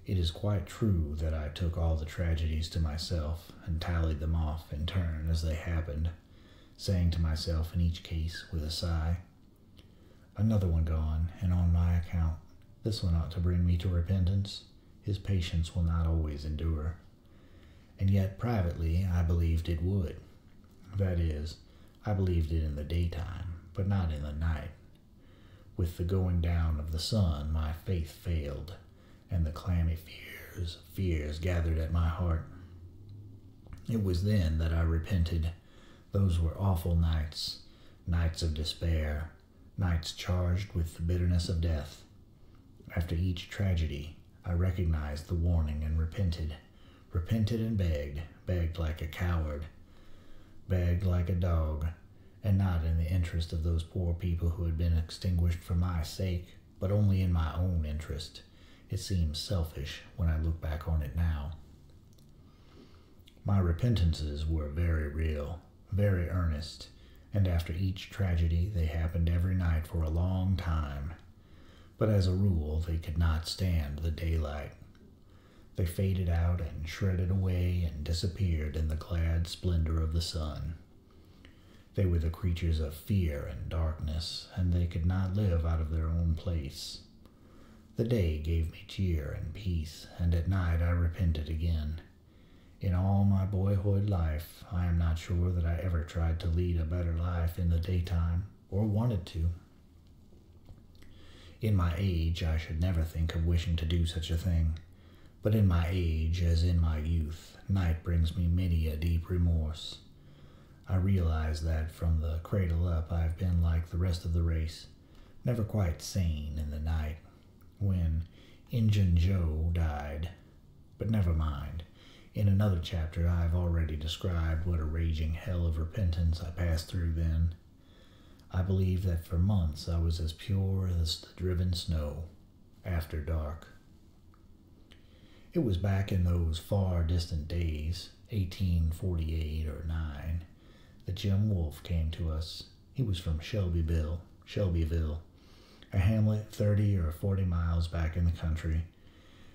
It is quite true that I took all the tragedies to myself and tallied them off in turn as they happened, saying to myself in each case with a sigh, "Another one gone, and on my account. This one ought to bring me to repentance. His patience will not always endure." And yet privately I believed it would. That is, I believed it in the daytime, but not in the night. With the going down of the sun, my faith failed, and the clammy fears gathered at my heart. It was then that I repented. Those were awful nights, nights of despair, nights charged with the bitterness of death. After each tragedy, I recognized the warning and repented and begged like a coward, begged like a dog, and not in the interest of those poor people who had been extinguished for my sake, but only in my own interest. It seems selfish when I look back on it now. My repentances were very real, very earnest, and after each tragedy they happened every night for a long time. But as a rule, they could not stand the daylight. They faded out and shredded away and disappeared in the glad splendor of the sun. They were the creatures of fear and darkness, and they could not live out of their own place. The day gave me cheer and peace, and at night I repented again. In all my boyhood life, I am not sure that I ever tried to lead a better life in the daytime, or wanted to. In my age, I should never think of wishing to do such a thing, but in my age, as in my youth, night brings me many a deep remorse. I realize that from the cradle up I've been like the rest of the race, never quite sane in the night, when Injun Joe died. But never mind. In another chapter I've already described what a raging hell of repentance I passed through then. I believe that for months I was as pure as the driven snow after dark. It was back in those far distant days, 1848 or 9, that Jim Wolfe came to us. He was from Shelbyville, a hamlet 30 or 40 miles back in the country,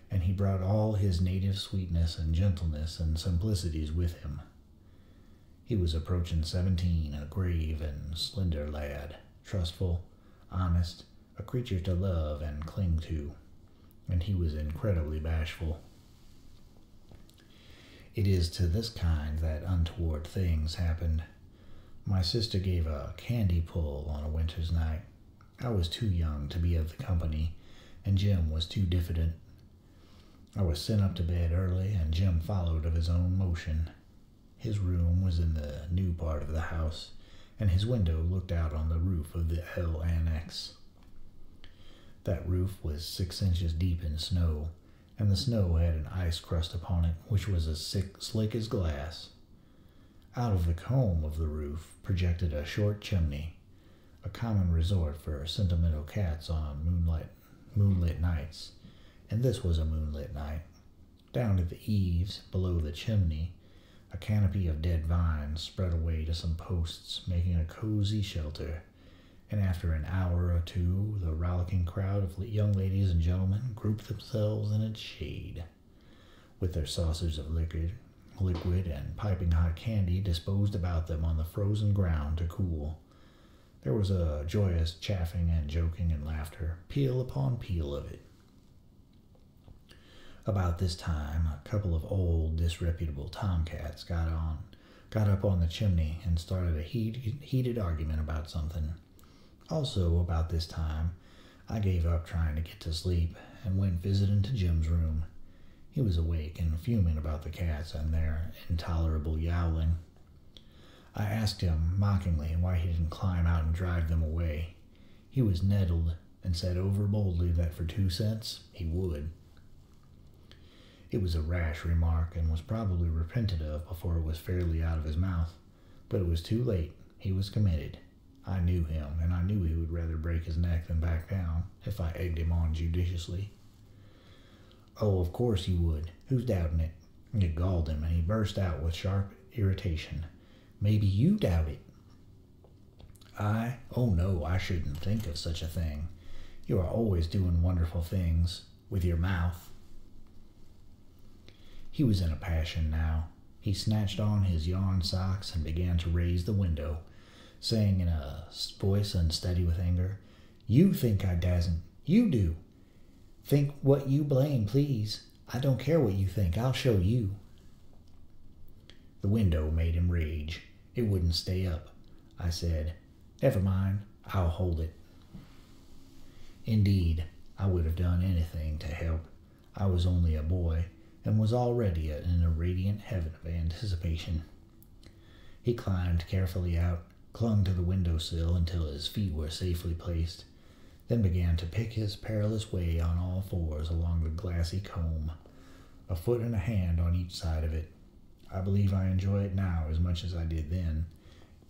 and he brought all his native sweetness and gentleness and simplicities with him. He was approaching 17, a grave and slender lad, trustful, honest, a creature to love and cling to, and he was incredibly bashful. It is to this kind that untoward things happened. My sister gave a candy pull on a winter's night. I was too young to be of the company, and Jim was too diffident. I was sent up to bed early, and Jim followed of his own motion. His room was in the new part of the house, and his window looked out on the roof of the L Annex. That roof was 6 inches deep in snow, and the snow had an ice crust upon it, which was as slick as glass. Out of the comb of the roof projected a short chimney, a common resort for sentimental cats on moonlit nights, and this was a moonlit night. Down at the eaves, below the chimney, a canopy of dead vines spread away to some posts, making a cozy shelter, and after an hour or two, the rollicking crowd of young ladies and gentlemen grouped themselves in its shade, with their saucers of liquid and piping hot candy disposed about them on the frozen ground to cool. There was a joyous chaffing and joking and laughter, peal upon peal of it. About this time, a couple of old, disreputable tomcats got up on the chimney and started a heated argument about something. Also, about this time, I gave up trying to get to sleep and went visiting to Jim's room. He was awake and fuming about the cats and their intolerable yowling. I asked him mockingly why he didn't climb out and drive them away. He was nettled and said overboldly that for 2 cents he would. It was a rash remark and was probably repented of before it was fairly out of his mouth, but it was too late. He was committed. I knew him, and I knew he would rather break his neck than back down if I egged him on judiciously. Oh, of course he would. Who's doubting it? It galled him, and he burst out with sharp irritation. Maybe you doubt it. I? Oh no, I shouldn't think of such a thing. You are always doing wonderful things with your mouth. He was in a passion now. He snatched on his yarn socks and began to raise the window, saying in a voice unsteady with anger, "You think I dasn't. You do. Think what you blame, please. I don't care what you think. I'll show you." The window made him rage. It wouldn't stay up. I said, "Never mind, I'll hold it." Indeed, I would have done anything to help. I was only a boy, and was already in a radiant heaven of anticipation. He climbed carefully out, clung to the windowsill until his feet were safely placed, then began to pick his perilous way on all fours along the glassy comb, a foot and a hand on each side of it. I believe I enjoy it now as much as I did then,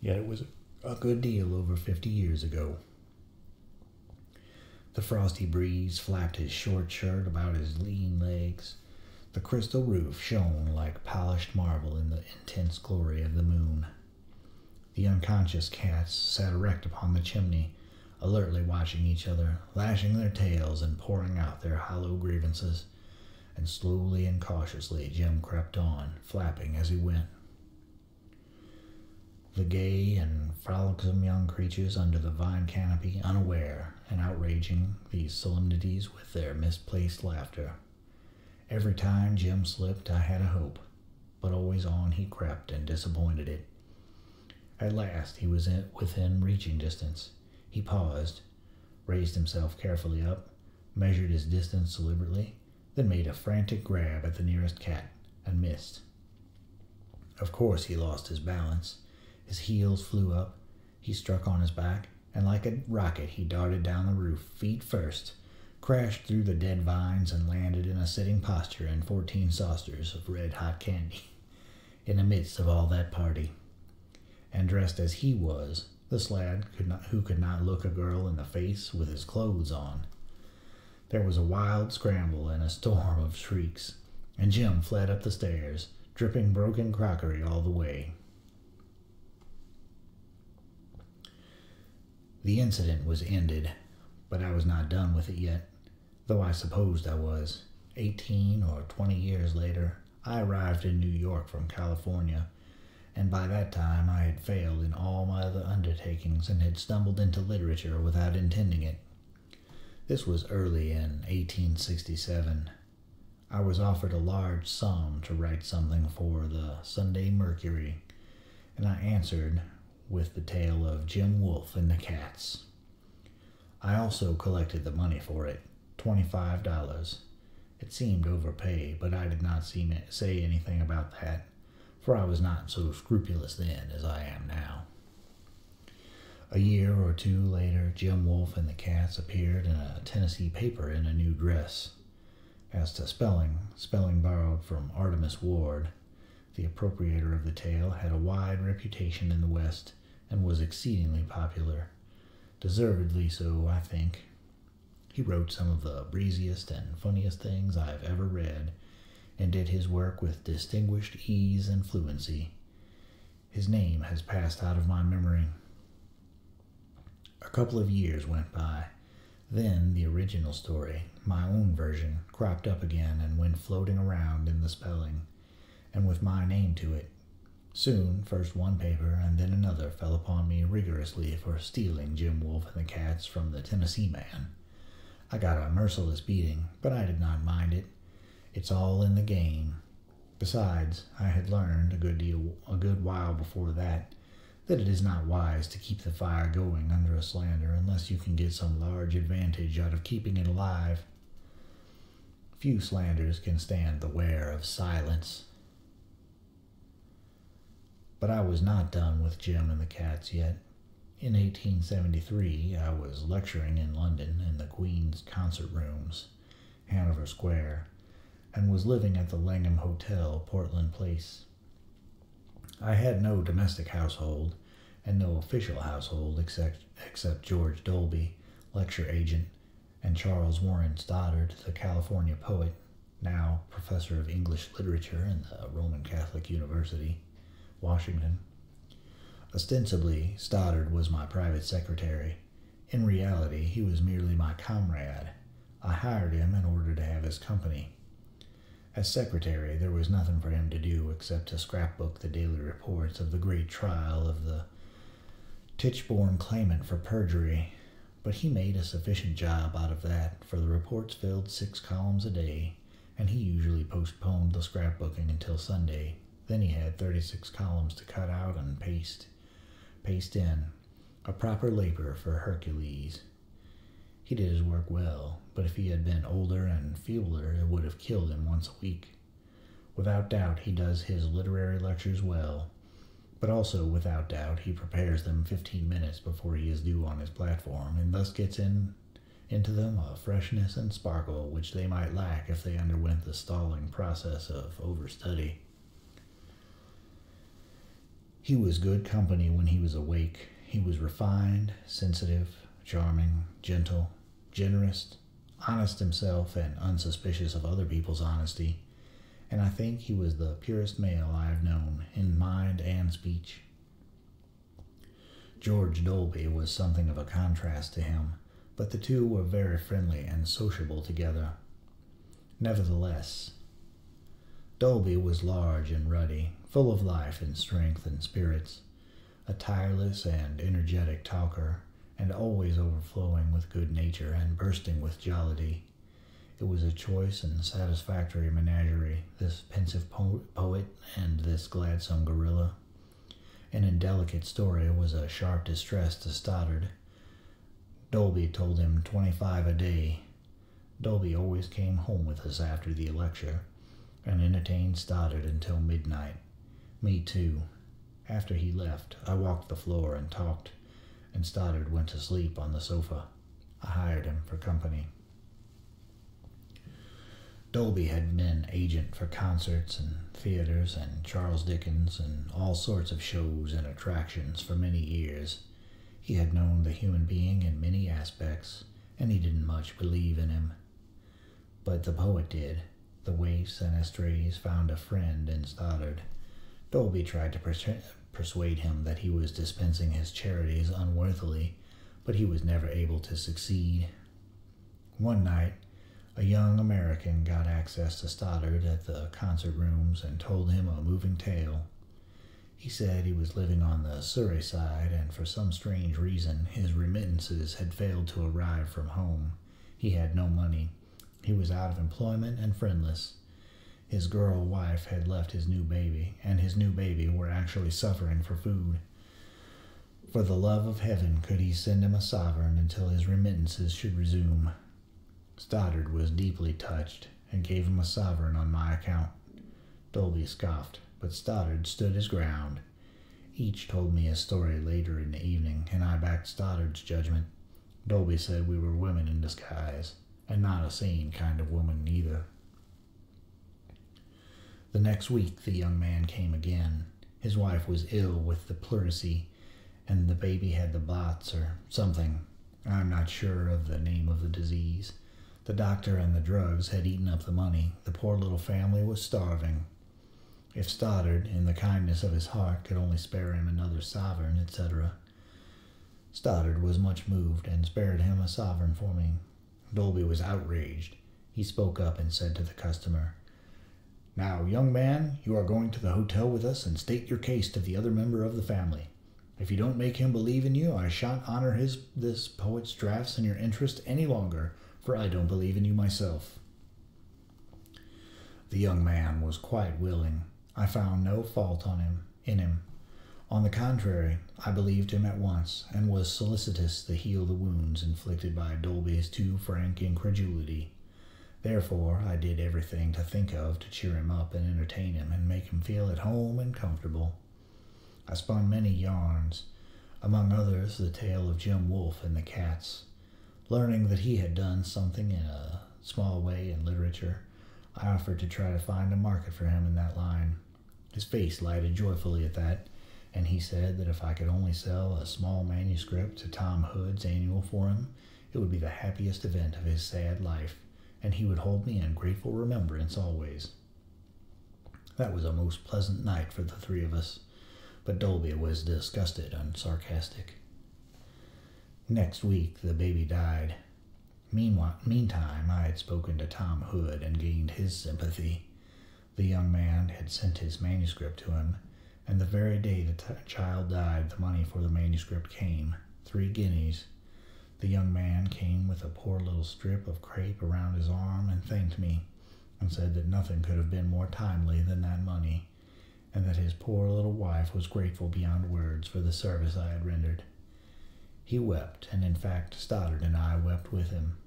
yet it was a good deal over 50 years ago. The frosty breeze flapped his short shirt about his lean legs. The crystal roof shone like polished marble in the intense glory of the moon. The unconscious cats sat erect upon the chimney, alertly watching each other, lashing their tails and pouring out their hollow grievances, and slowly and cautiously Jim crept on, flapping as he went. The gay and frolicsome young creatures under the vine canopy, unaware and outraging these solemnities with their misplaced laughter. Every time Jim slipped, I had a hope, but always on he crept and disappointed it. At last he was within reaching distance. He paused, raised himself carefully up, measured his distance deliberately, then made a frantic grab at the nearest cat, and missed. Of course he lost his balance. His heels flew up, he struck on his back, and like a rocket he darted down the roof, feet first, crashed through the dead vines, and landed in a sitting posture in 14 saucers of red-hot candy, in the midst of all that party. And dressed as he was, this lad who could not look a girl in the face with his clothes on. There was a wild scramble and a storm of shrieks, and Jim fled up the stairs, dripping broken crockery all the way. The incident was ended, but I was not done with it yet, though I supposed I was. 18 or 20 years later, I arrived in New York from California, and by that time I had failed in all my other undertakings and had stumbled into literature without intending it. This was early in 1867. I was offered a large sum to write something for the Sunday Mercury, and I answered with the tale of Jim Wolfe and the Cats. I also collected the money for it, $25. It seemed overpay, but I did not say anything about that, for I was not so scrupulous then as I am now. A year or two later, Jim Wolfe and the Cats appeared in a Tennessee paper in a new dress. As to spelling borrowed from Artemus Ward. The appropriator of the tale had a wide reputation in the West and was exceedingly popular. Deservedly so, I think. He wrote some of the breeziest and funniest things I have ever read, and did his work with distinguished ease and fluency. His name has passed out of my memory. A couple of years went by. Then the original story, my own version, cropped up again and went floating around in the spelling, and with my name to it. Soon, first one paper and then another fell upon me rigorously for stealing Jim Wolfe and the Cats from the Tennessee man. I got a merciless beating, but I did not mind it. It's all in the game. Besides, I had learned a good while before that it is not wise to keep the fire going under a slander unless you can get some large advantage out of keeping it alive. Few slanders can stand the wear of silence. But I was not done with Jim and the Cats yet. In 1873, I was lecturing in London in the Queen's Concert Rooms, Hanover Square, and was living at the Langham Hotel, Portland Place. I had no domestic household, and no official household except George Dolby, lecture agent, and Charles Warren Stoddard, the California poet, now professor of English literature in the Roman Catholic University, Washington. Ostensibly, Stoddard was my private secretary. In reality, he was merely my comrade. I hired him in order to have his company. As secretary, there was nothing for him to do except to scrapbook the daily reports of the great trial of the Tichborne claimant for perjury, but he made a sufficient job out of that, for the reports filled 6 columns a day, and he usually postponed the scrapbooking until Sunday. Then he had 36 columns to cut out and paste. paced in, a proper labor for Hercules. He did his work well, but if he had been older and feebler, it would have killed him once a week. Without doubt, he does his literary lectures well, but also without doubt he prepares them 15 minutes before he is due on his platform, and thus gets into them a freshness and sparkle which they might lack if they underwent the stalling process of overstudy. He was good company when he was awake. He was refined, sensitive, charming, gentle, generous, honest himself, and unsuspicious of other people's honesty, and I think he was the purest male I have known, in mind and speech. George Dolby was something of a contrast to him, but the two were very friendly and sociable together. Nevertheless, Dolby was large and ruddy, full of life and strength and spirits, a tireless and energetic talker, and always overflowing with good nature and bursting with jollity. It was a choice and satisfactory menagerie, this pensive poet and this gladsome gorilla. An indelicate story was a sharp distress to Stoddard. Dolby told him 25 a day. Dolby always came home with us after the lecture, and entertained Stoddard until midnight. Me too. After he left, I walked the floor and talked, and Stoddard went to sleep on the sofa. I hired him for company. Dolby had been agent for concerts and theaters and Charles Dickens and all sorts of shows and attractions for many years. He had known the human being in many aspects, and he didn't much believe in him. But the poet did. The waifs and estrays found a friend in Stoddard. Dolby tried to persuade him that he was dispensing his charities unworthily, but he was never able to succeed. One night, a young American got access to Stoddard at the concert rooms and told him a moving tale. He said he was living on the Surrey side, and for some strange reason his remittances had failed to arrive from home. He had no money. He was out of employment and friendless. His girl wife had left his new baby, and his new baby were actually suffering for food. For the love of heaven, could he send him a sovereign until his remittances should resume? Stoddard was deeply touched, and gave him a sovereign on my account. Dolby scoffed, but Stoddard stood his ground. Each told me a story later in the evening, and I backed Stoddard's judgment. Dolby said we were women in disguise, and not a sane kind of woman either. The next week the young man came again. His wife was ill with the pleurisy, and the baby had the bots or something. I'm not sure of the name of the disease. The doctor and the drugs had eaten up the money. The poor little family was starving. If Stoddard, in the kindness of his heart, could only spare him another sovereign, etc. Stoddard was much moved, and spared him a sovereign for me. Dolby was outraged. He spoke up and said to the customer, "Now, young man, you are going to the hotel with us and state your case to the other member of the family. If you don't make him believe in you, I shan't honor this poet's drafts in your interest any longer, for I don't believe in you myself." The young man was quite willing. I found no fault in him. On the contrary, I believed him at once, and was solicitous to heal the wounds inflicted by Dolby's too frank incredulity. Therefore, I did everything to think of to cheer him up and entertain him and make him feel at home and comfortable. I spun many yarns, among others the tale of Jim Wolfe and the cats. Learning that he had done something in a small way in literature, I offered to try to find a market for him in that line. His face lighted joyfully at that, and he said that if I could only sell a small manuscript to Tom Hood's annual for him, it would be the happiest event of his sad life, and he would hold me in grateful remembrance always. That was a most pleasant night for the three of us, but Dolby was disgusted and sarcastic. Next week the baby died. Meantime, I had spoken to Tom Hood and gained his sympathy. The young man had sent his manuscript to him, and the very day the child died, the money for the manuscript came, 3 guineas. The young man came with a poor little strip of crepe around his arm and thanked me, and said that nothing could have been more timely than that money, and that his poor little wife was grateful beyond words for the service I had rendered. He wept, and in fact Stoddard and I wept with him,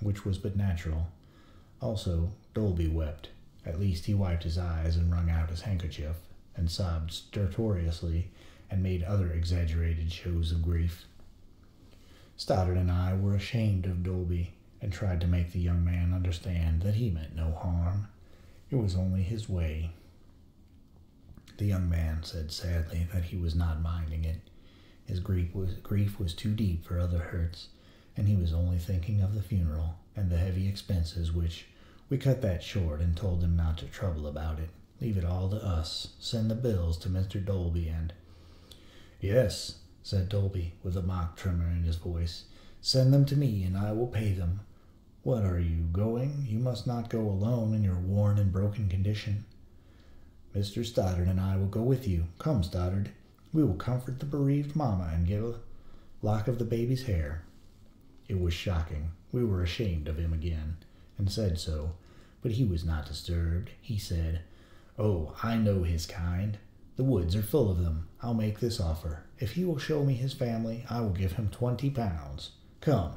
which was but natural. Also, Dolby wept. At least he wiped his eyes and wrung out his handkerchief, and sobbed stertorously, and made other exaggerated shows of grief. Stoddard and I were ashamed of Dolby, and tried to make the young man understand that he meant no harm. It was only his way. The young man said sadly that he was not minding it. His grief was too deep for other hurts, and he was only thinking of the funeral and the heavy expenses, which we cut that short and told him not to trouble about it. Leave it all to us. Send the bills to Mr. Dolby and... Yes, said Dolby, with a mock tremor in his voice. Send them to me, and I will pay them. What, are you going? You must not go alone in your worn and broken condition. Mr. Stoddard and I will go with you. Come, Stoddard. We will comfort the bereaved mamma and give a lock of the baby's hair. It was shocking. We were ashamed of him again, and said so, but he was not disturbed. He said, Oh, I know his kind. The woods are full of them. I'll make this offer. If he will show me his family, I will give him 20 pounds. Come.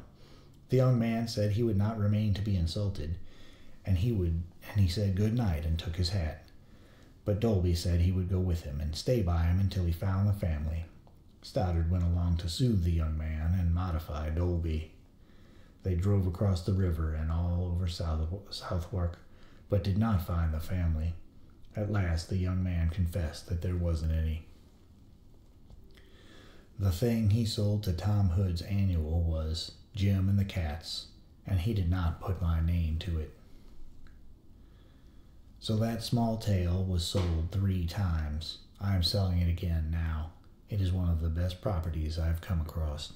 The young man said he would not remain to be insulted, and he said good night and took his hat. But Dolby said he would go with him and stay by him until he found the family. Stoddard went along to soothe the young man and modify Dolby. They drove across the river and all over Southwark, but did not find the family. At last the young man confessed that there wasn't any. The thing he sold to Tom Hood's annual was Jim and the Cats, and he did not put my name to it. So that small tale was sold 3 times. I am selling it again now. It is one of the best properties I have come across.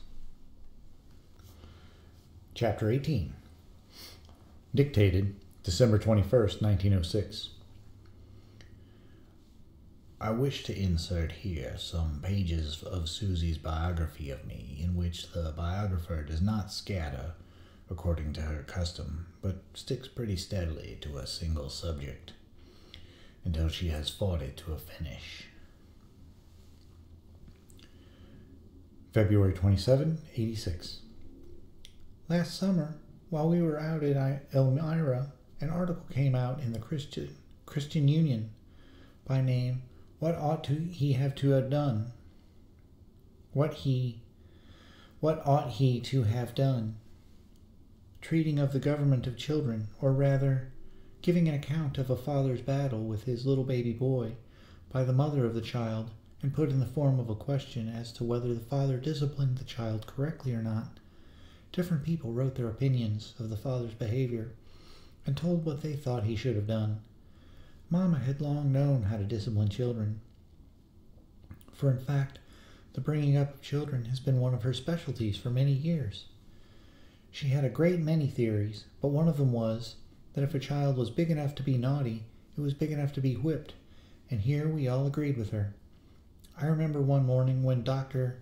Chapter 18. Dictated December 21st, 1906. I wish to insert here some pages of Susie's biography of me, in which the biographer does not scatter, according to her custom, but sticks pretty steadily to a single subject, until she has fought it to a finish. February 27, 86. Last summer, while we were out at Elmira, an article came out in the Christian Union by name, What ought he to have done? What ought he to have done? Treating of the government of children, or rather, giving an account of a father's battle with his little baby boy by the mother of the child, and put in the form of a question as to whether the father disciplined the child correctly or not. Different people wrote their opinions of the father's behavior, and told what they thought he should have done. Mamma had long known how to discipline children, for in fact, the bringing up of children has been one of her specialties for many years. She had a great many theories, but one of them was that if a child was big enough to be naughty, it was big enough to be whipped, and here we all agreed with her. I remember one morning when Doctor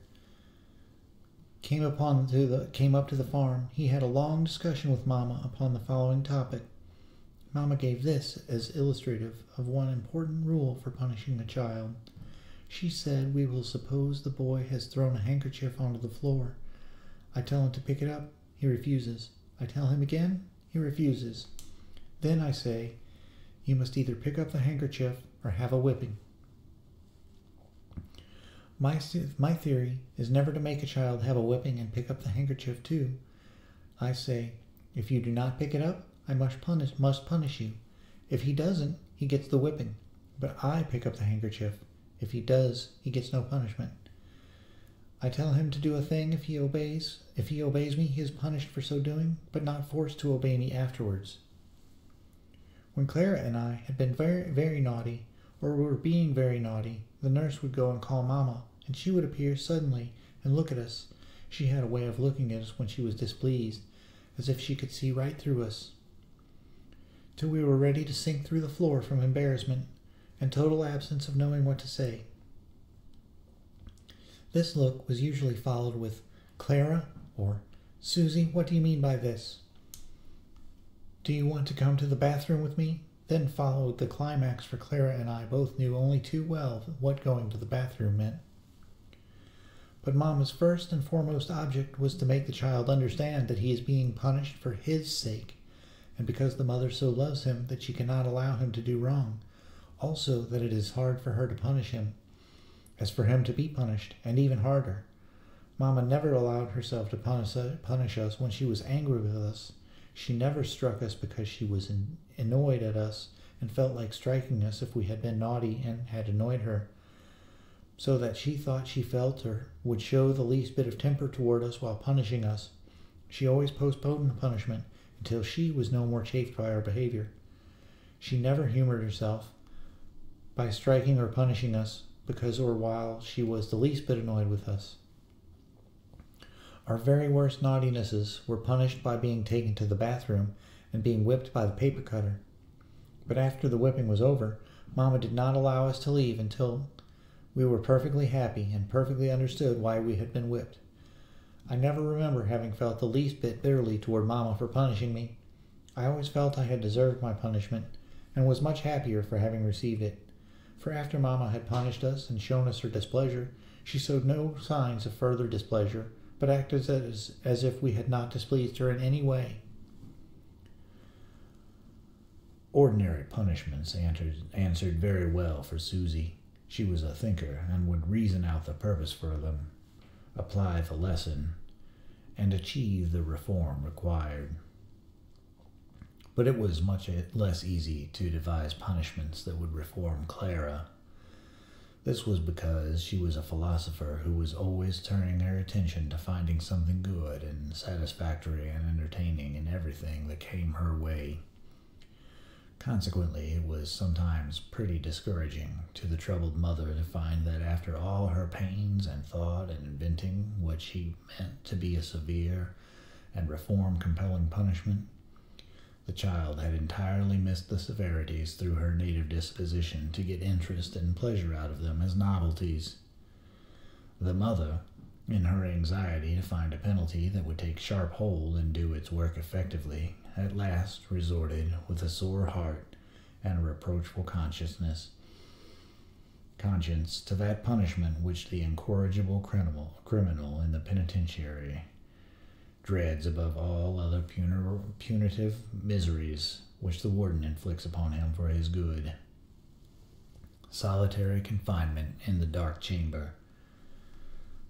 came up to the farm, he had a long discussion with Mamma upon the following topic. Mamma gave this as illustrative of one important rule for punishing a child. She said, we will suppose the boy has thrown a handkerchief onto the floor. I tell him to pick it up. He refuses. I tell him again. He refuses. Then I say, you must either pick up the handkerchief or have a whipping. My theory is never to make a child have a whipping and pick up the handkerchief too. I say, if you do not pick it up, I must punish you. If he doesn't, he gets the whipping. But I pick up the handkerchief. If he does, he gets no punishment. I tell him to do a thing if he obeys. If he obeys me, he is punished for so doing, but not forced to obey me afterwards. When Clara and I had been very, very naughty, or were being very naughty, the nurse would go and call Mamma, and she would appear suddenly and look at us. She had a way of looking at us when she was displeased, as if she could see right through us, till we were ready to sink through the floor from embarrassment and total absence of knowing what to say. This look was usually followed with, Clara, or, Susie, what do you mean by this? Do you want to come to the bathroom with me? Then followed the climax, for Clara and I both knew only too well what going to the bathroom meant. But Mama's first and foremost object was to make the child understand that he is being punished for his sake, and because the mother so loves him that she cannot allow him to do wrong. Also that it is hard for her to punish him, as for him to be punished, and even harder. Mama never allowed herself to punish us when she was angry with us. She never struck us because she was annoyed at us and felt like striking us if we had been naughty and had annoyed her, so that she thought she felt or would show the least bit of temper toward us while punishing us. She always postponed the punishment until she was no more chafed by our behavior. She never humored herself by striking or punishing us because or while she was the least bit annoyed with us. Our very worst naughtinesses were punished by being taken to the bathroom and being whipped by the paper cutter. But after the whipping was over, Mama did not allow us to leave until we were perfectly happy and perfectly understood why we had been whipped. I never remember having felt the least bit bitterly toward Mama for punishing me. I always felt I had deserved my punishment and was much happier for having received it. For after Mama had punished us and shown us her displeasure, she showed no signs of further displeasure, but acted as if we had not displeased her in any way. Ordinary punishments answered very well for Susie. She was a thinker and would reason out the purpose for them, apply the lesson, and achieve the reform required. But it was much less easy to devise punishments that would reform Clara. This was because she was a philosopher who was always turning her attention to finding something good and satisfactory and entertaining in everything that came her way. Consequently, it was sometimes pretty discouraging to the troubled mother to find that after all her pains and thought and inventing what she meant to be a severe and reform-compelling punishment, the child had entirely missed the severities through her native disposition to get interest and pleasure out of them as novelties. The mother, in her anxiety to find a penalty that would take sharp hold and do its work effectively, at last resorted with a sore heart and a reproachful conscience to that punishment which the incorrigible criminal in the penitentiary dreads above all other punitive miseries which the warden inflicts upon him for his good. Solitary confinement in the dark chamber.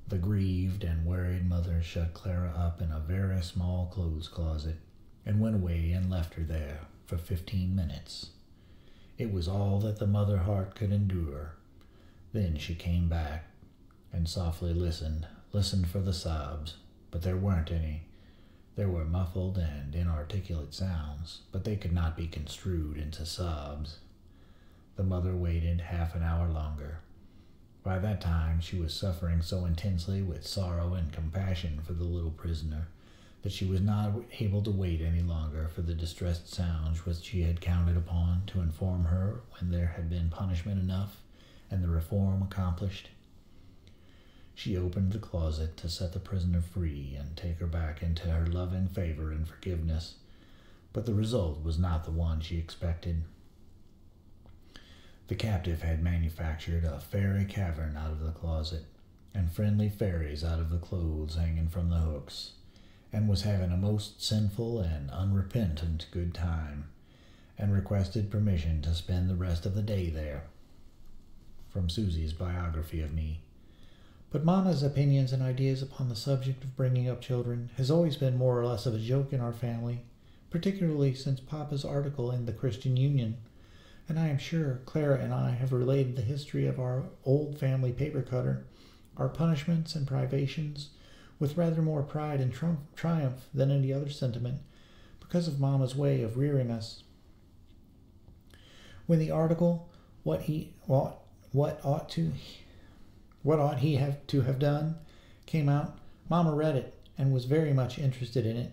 The grieved and worried mother shut Clara up in a very small clothes closet and went away and left her there for 15 minutes. It was all that the mother heart could endure. Then she came back and softly listened for the sobs, but there weren't any. There were muffled and inarticulate sounds, but they could not be construed into sobs. The mother waited half an hour longer. By that time she was suffering so intensely with sorrow and compassion for the little prisoner that she was not able to wait any longer for the distressed sounds which she had counted upon to inform her when there had been punishment enough and the reform accomplished. She opened the closet to set the prisoner free and take her back into her loving favor and forgiveness, but the result was not the one she expected. The captive had manufactured a fairy cavern out of the closet, and friendly fairies out of the clothes hanging from the hooks, and was having a most sinful and unrepentant good time, and requested permission to spend the rest of the day there. From Susie's biography of me. But Mama's opinions and ideas upon the subject of bringing up children has always been more or less of a joke in our family, particularly since Papa's article in the Christian Union, and I am sure Clara and I have related the history of our old family paper cutter, our punishments and privations, with rather more pride and triumph than any other sentiment, because of Mama's way of rearing us. When the article, What ought he have to have done, came out, Mama read it and was very much interested in it,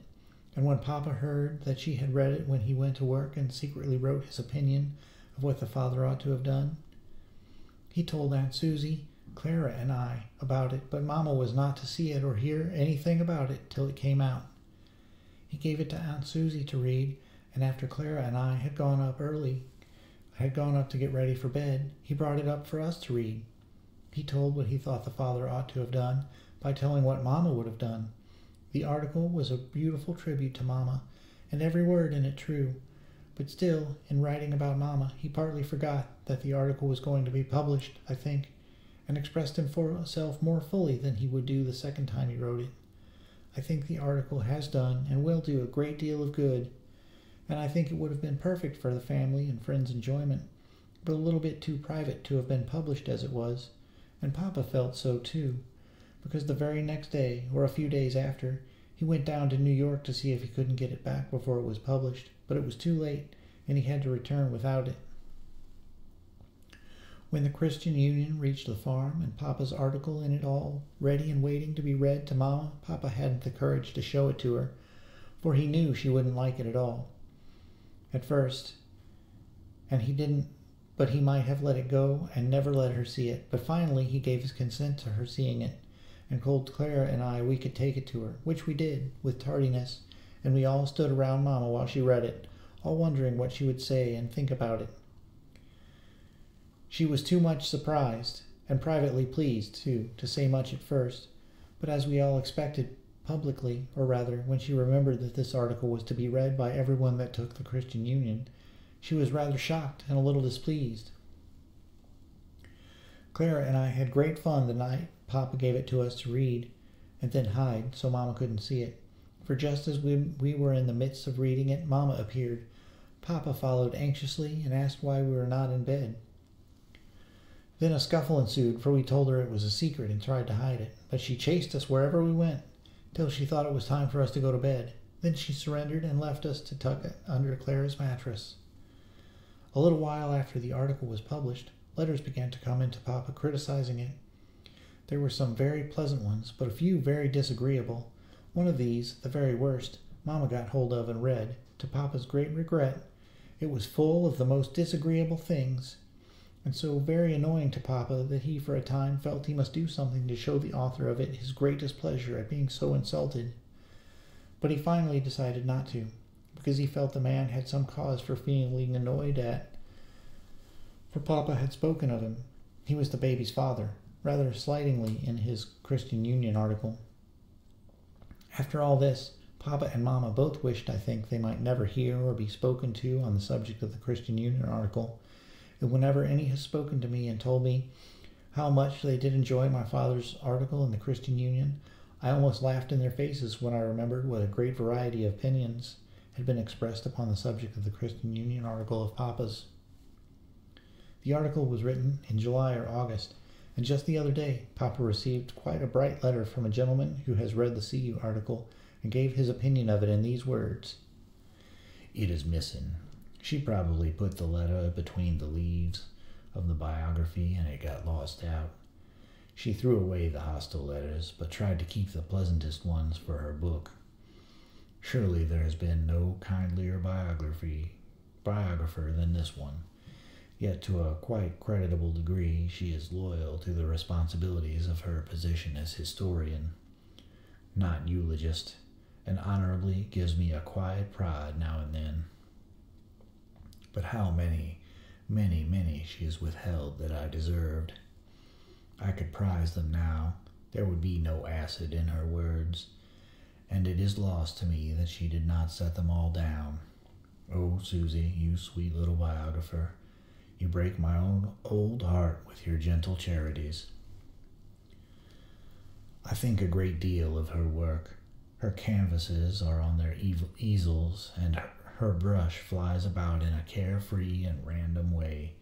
and when Papa heard that she had read it when he went to work and secretly wrote his opinion of what the father ought to have done, he told Aunt Susie, Clara, and I about it, but Mama was not to see it or hear anything about it till it came out. He gave it to Aunt Susie to read, and after Clara and I had gone up early I had gone up to get ready for bed. He brought it up for us to read. He told what he thought the father ought to have done by telling what Mama would have done. The article was a beautiful tribute to Mama, and every word in it true. But still, in writing about Mama, he partly forgot that the article was going to be published, I think, and expressed himself more fully than he would do the second time he wrote it. I think the article has done and will do a great deal of good, and I think it would have been perfect for the family and friends' enjoyment, but a little bit too private to have been published as it was, and Papa felt so too, because the very next day, or a few days after, he went down to New York to see if he couldn't get it back before it was published, but it was too late, and he had to return without it. When the Christian Union reached the farm and Papa's article in it all ready and waiting to be read to Mama, Papa hadn't the courage to show it to her, for he knew she wouldn't like it at all. At first, and he didn't, but he might have let it go and never let her see it, but finally he gave his consent to her seeing it, and told Clara and I we could take it to her, which we did, with tardiness, and we all stood around Mama while she read it, all wondering what she would say and think about it. She was too much surprised, and privately pleased, too, to say much at first, but as we all expected, publicly, or rather, when she remembered that this article was to be read by everyone that took the Christian Union, she was rather shocked and a little displeased. Clara and I had great fun the night Papa gave it to us to read, and then hide so Mama couldn't see it, for just as we were in the midst of reading it, Mama appeared. Papa followed anxiously and asked why we were not in bed. Then a scuffle ensued, for we told her it was a secret and tried to hide it, but she chased us wherever we went, till she thought it was time for us to go to bed. Then she surrendered and left us to tuck it under Clara's mattress. A little while after the article was published, letters began to come in to Papa criticizing it. There were some very pleasant ones, but a few very disagreeable. One of these, the very worst, Mama got hold of and read, to Papa's great regret. It was full of the most disagreeable things, and so very annoying to Papa that he for a time felt he must do something to show the author of it his great displeasure at being so insulted. But he finally decided not to, because he felt the man had some cause for feeling annoyed for Papa had spoken of him. He was the baby's father, rather slightingly in his Christian Union article. After all this, Papa and Mama both wished, I think, they might never hear or be spoken to on the subject of the Christian Union article, and whenever any has spoken to me and told me how much they did enjoy my father's article in the Christian Union, I almost laughed in their faces when I remembered what a great variety of opinions had been expressed upon the subject of the Christian Union article of Papa's. The article was written in July or August, and just the other day Papa received quite a bright letter from a gentleman who has read the CU article and gave his opinion of it in these words: "It is missing. She probably put the letter between the leaves of the biography and it got lost out. She threw away the hostile letters, but tried to keep the pleasantest ones for her book. Surely there has been no kindlier biographer than this one. Yet to a quite creditable degree she is loyal to the responsibilities of her position as historian, not eulogist, and honorably gives me a quiet pride now and then. But how many she has withheld that I deserved. I could prize them now. There would be no acid in her words, and it is lost to me that she did not set them all down. Oh, Susie, you sweet little biographer, you break my own old heart with your gentle charities. I think a great deal of her work. Her canvases are on their easels, and her brush flies about in a carefree and random way,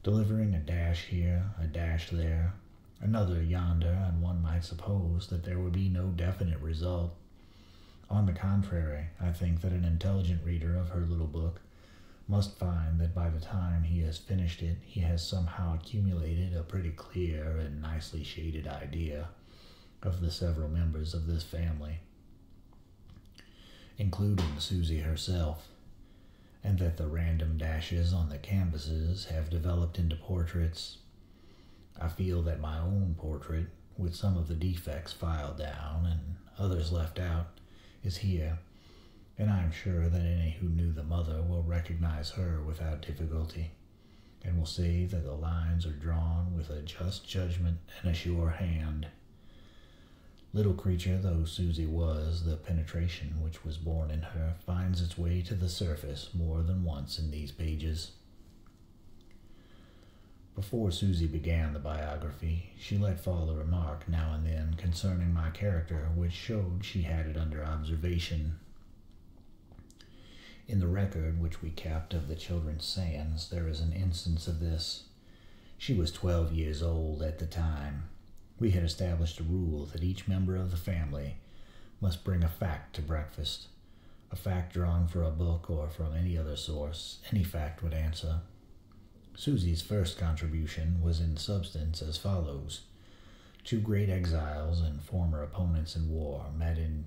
delivering a dash here, a dash there, another yonder, and one might suppose that there would be no definite result. On the contrary, I think that an intelligent reader of her little book must find that by the time he has finished it, he has somehow accumulated a pretty clear and nicely shaded idea of the several members of this family, including Susie herself, and that the random dashes on the canvases have developed into portraits. I feel that my own portrait, with some of the defects filed down and others left out, is here, and I am sure that any who knew the mother will recognize her without difficulty. and will say that the lines are drawn with a just judgment and a sure hand. Little creature though Susie was, the penetration which was born in her finds its way to the surface more than once in these pages. Before Susie began the biography, she let fall a remark now and then concerning my character, which showed she had it under observation. In the record which we kept of the children's sayings, there is an instance of this. She was 12 years old at the time. We had established a rule that each member of the family must bring a fact to breakfast, a fact drawn from a book or from any other source. Any fact would answer. Susie's first contribution was in substance as follows. 2 great exiles and former opponents in war met in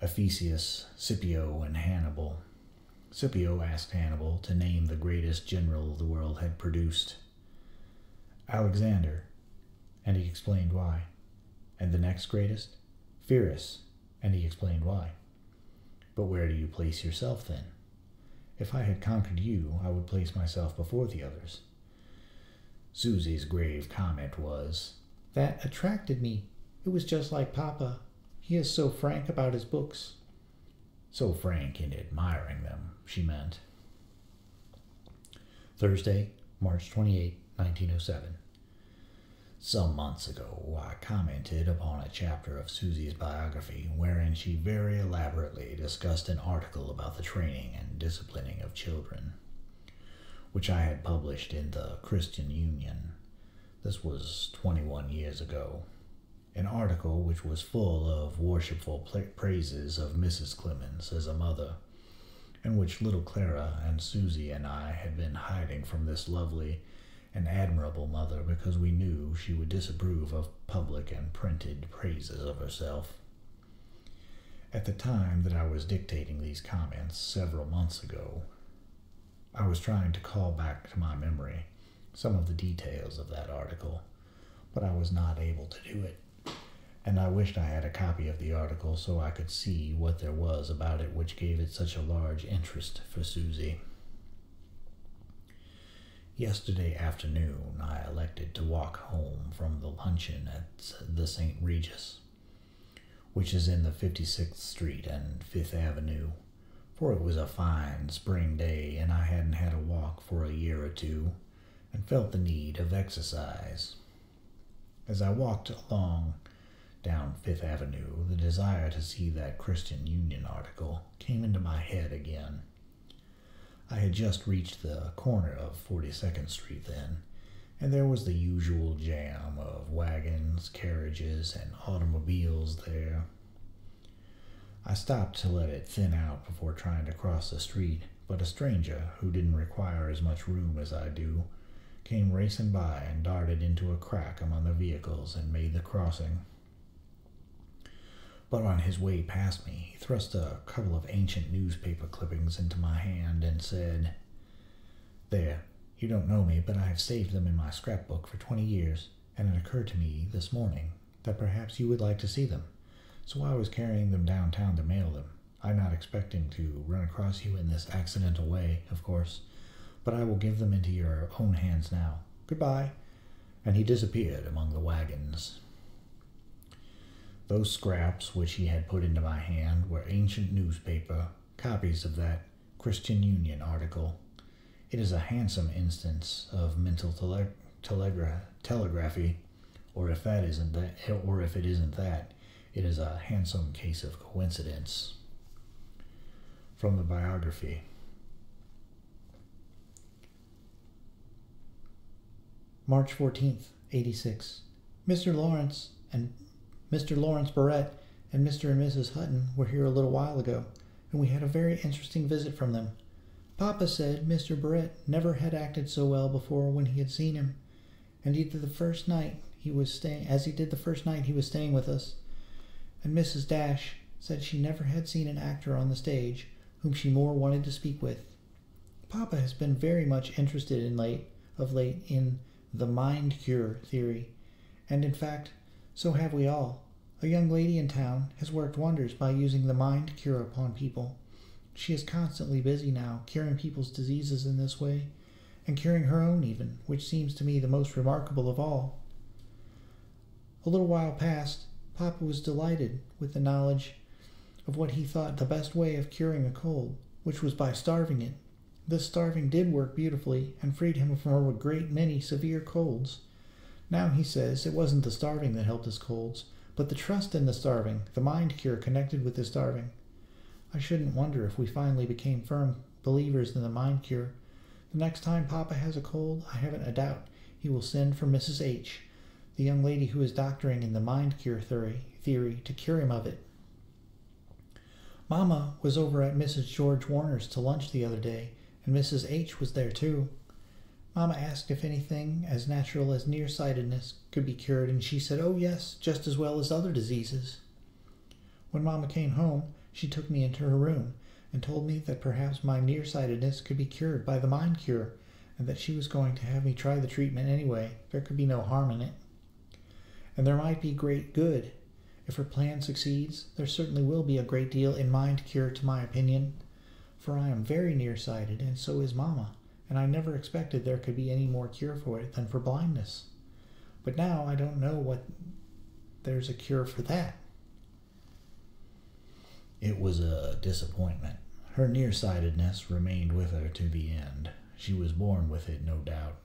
Ephesus, Scipio and Hannibal. Scipio asked Hannibal to name the greatest general the world had produced. Alexander, and he explained why. And the next greatest? Pyrrhus, and he explained why. But where do you place yourself then? If I had conquered you, I would place myself before the others. Susie's grave comment was, "That attracted me. It was just like Papa. He is so frank about his books." So frank in admiring them, she meant. Thursday, March 28, 1907. Some months ago, I commented upon a chapter of Susie's biography wherein she very elaborately discussed an article about the training and disciplining of children, which I had published in the Christian Union. This was 21 years ago. An article which was full of worshipful praises of Mrs. Clemens as a mother, and which little Clara and Susie and I had been hiding from this lovely and admirable mother because we knew she would disapprove of public and printed praises of herself. At the time that I was dictating these comments several months ago, I was trying to call back to my memory some of the details of that article, but I was not able to do it, and I wished I had a copy of the article so I could see what there was about it which gave it such a large interest for Susie. Yesterday afternoon, I elected to walk home from the luncheon at the St. Regis, which is in the 56th Street and 5th Avenue, for it was a fine spring day and I hadn't had a walk for a year or two and felt the need of exercise. As I walked along down 5th Avenue, the desire to see that Christian Union article came into my head again. I had just reached the corner of 42nd Street then, and there was the usual jam of wagons, carriages, and automobiles there. I stopped to let it thin out before trying to cross the street, but a stranger, who didn't require as much room as I do, came racing by and darted into a crack among the vehicles and made the crossing. But on his way past me, he thrust a couple of ancient newspaper clippings into my hand and said, "There, you don't know me, but I have saved them in my scrapbook for 20 years, and it occurred to me this morning that perhaps you would like to see them. So I was carrying them downtown to mail them. I'm not expecting to run across you in this accidental way, of course, but I will give them into your own hands now. Goodbye." And he disappeared among the wagons. Those scraps which he had put into my hand were ancient newspaper, copies of that Christian Union article. It is a handsome instance of mental telegraphy, or if it isn't that, it is a handsome case of coincidence. From the biography. March 14th, 86. Mr. Lawrence Barrett and Mr. and Mrs. Hutton were here a little while ago, and we had a very interesting visit from them. Papa said Mr. Barrett never had acted so well before when he had seen him, and he did the first night he was staying with us. And Mrs. Dash said she never had seen an actor on the stage whom she more wanted to speak with. Papa has been very much interested of late in the mind cure theory, and in fact, so have we all. A young lady in town has worked wonders by using the mind cure upon people. She is constantly busy now, curing people's diseases in this way, and curing her own even, which seems to me the most remarkable of all. A little while past, Papa was delighted with the knowledge of what he thought the best way of curing a cold, which was by starving it. This starving did work beautifully and freed him from a great many severe colds. Now he says it wasn't the starving that helped his colds, but the trust in the starving, the mind cure connected with the starving. I shouldn't wonder if we finally became firm believers in the mind cure. The next time Papa has a cold, I haven't a doubt he will send for Mrs. H., the young lady who is doctoring in the mind cure theory to cure him of it. Mama was over at Mrs. George Warner's to lunch the other day, and Mrs. H. was there too. Mama asked if anything as natural as nearsightedness could be cured, and she said, oh yes, just as well as other diseases. When Mama came home, she took me into her room and told me that perhaps my nearsightedness could be cured by the mind cure, and that she was going to have me try the treatment anyway. There could be no harm in it. And there might be great good. If her plan succeeds, there certainly will be a great deal in mind cure, to my opinion, for I am very nearsighted, and so is Mama, and I never expected there could be any more cure for it than for blindness. But now I don't know what there's a cure for that. It was a disappointment. Her nearsightedness remained with her to the end. She was born with it, no doubt.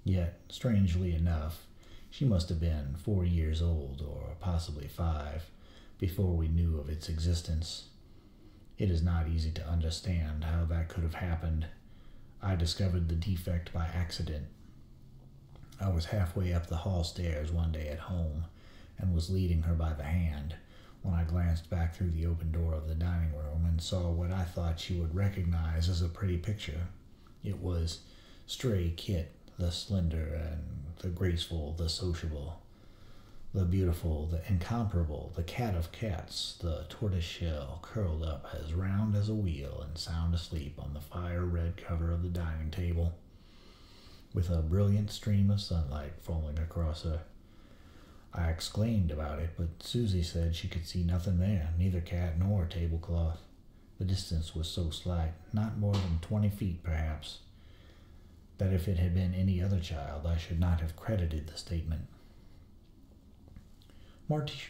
Yet, strangely enough, she must have been 4 years old, or possibly 5, before we knew of its existence. It is not easy to understand how that could have happened. I discovered the defect by accident. I was halfway up the hall stairs one day at home, and was leading her by the hand, when I glanced back through the open door of the dining room and saw what I thought she would recognize as a pretty picture. It was stray Kit, the slender and the graceful, the sociable, the beautiful, the incomparable, the cat of cats, the tortoise-shell curled up as round as a wheel and sound asleep on the fire-red cover of the dining table, with a brilliant stream of sunlight falling across her. I exclaimed about it, but Susie said she could see nothing there, neither cat nor tablecloth. The distance was so slight, not more than 20 feet perhaps, that if it had been any other child, I should not have credited the statement. March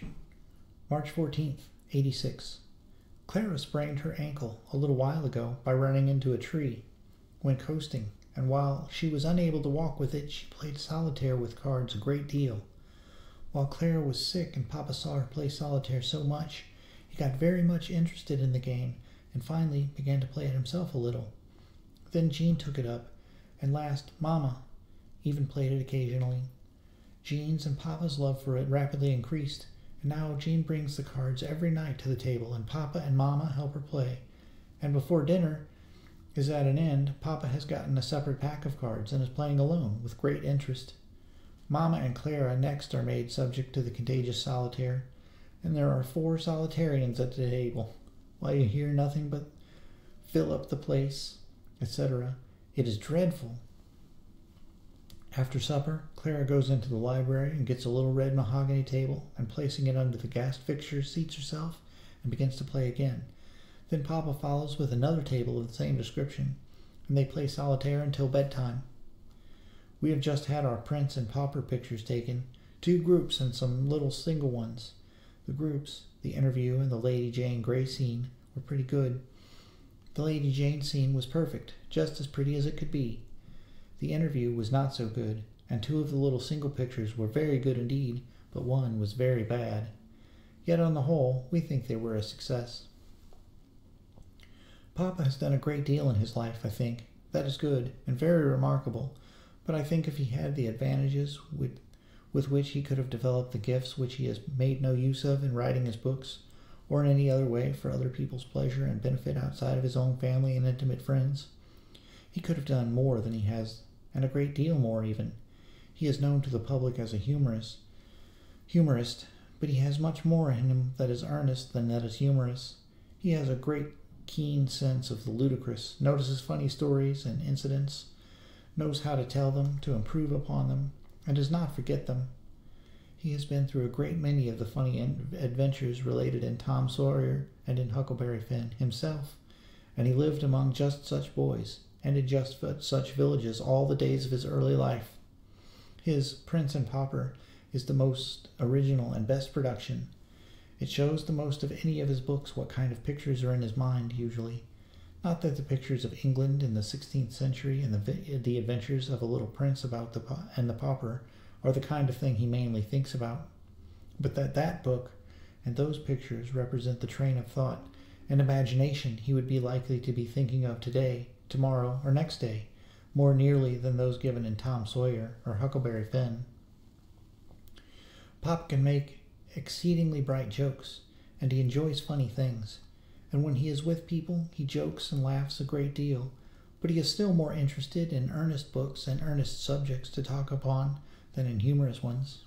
14th, 86. Clara sprained her ankle a little while ago by running into a tree when coasting, and while she was unable to walk with it, she played solitaire with cards a great deal. While Clara was sick and Papa saw her play solitaire so much, he got very much interested in the game and finally began to play it himself a little. Then Jean took it up, and last, Mama even played it occasionally. Jean's and Papa's love for it rapidly increased, and now Jean brings the cards every night to the table, and Papa and Mama help her play. And before dinner is at an end, Papa has gotten a separate pack of cards and is playing alone with great interest. Mama and Clara next are made subject to the contagious solitaire, and there are 4 solitarians at the table, while you hear nothing but fill up the place, etc. It is dreadful. After supper, Clara goes into the library and gets a little red mahogany table, and placing it under the gas fixture, seats herself and begins to play again. Then Papa follows with another table of the same description, and they play solitaire until bedtime. We have just had our Prince and Pauper pictures taken, 2 groups and some little single ones. The groups, the interview and the Lady Jane Grey scene, were pretty good. The Lady Jane scene was perfect, just as pretty as it could be. The interview was not so good, and 2 of the little single pictures were very good indeed, but one was very bad. Yet on the whole, we think they were a success. Papa has done a great deal in his life, I think. That is good, and very remarkable, but I think if he had the advantages with which he could have developed the gifts which he has made no use of in writing his books, or in any other way for other people's pleasure and benefit outside of his own family and intimate friends, he could have done more than he has, and a great deal more even. He is known to the public as a humorist, but he has much more in him that is earnest than that is humorous. He has a great keen sense of the ludicrous, notices funny stories and incidents, knows how to tell them, to improve upon them, and does not forget them. He has been through a great many of the funny adventures related in Tom Sawyer and in Huckleberry Finn himself, and he lived among just such boys, and in just such villages all the days of his early life. His Prince and Pauper is the most original and best production. It shows the most of any of his books what kind of pictures are in his mind, usually. Not that the pictures of England in the 16th century and the adventures of a little prince and the pauper are the kind of thing he mainly thinks about, but that book and those pictures represent the train of thought and imagination he would be likely to be thinking of today, tomorrow, or next day, more nearly than those given in Tom Sawyer or Huckleberry Finn. Pop can make exceedingly bright jokes, and he enjoys funny things, and when he is with people he jokes and laughs a great deal, but he is still more interested in earnest books and earnest subjects to talk upon than in humorous ones.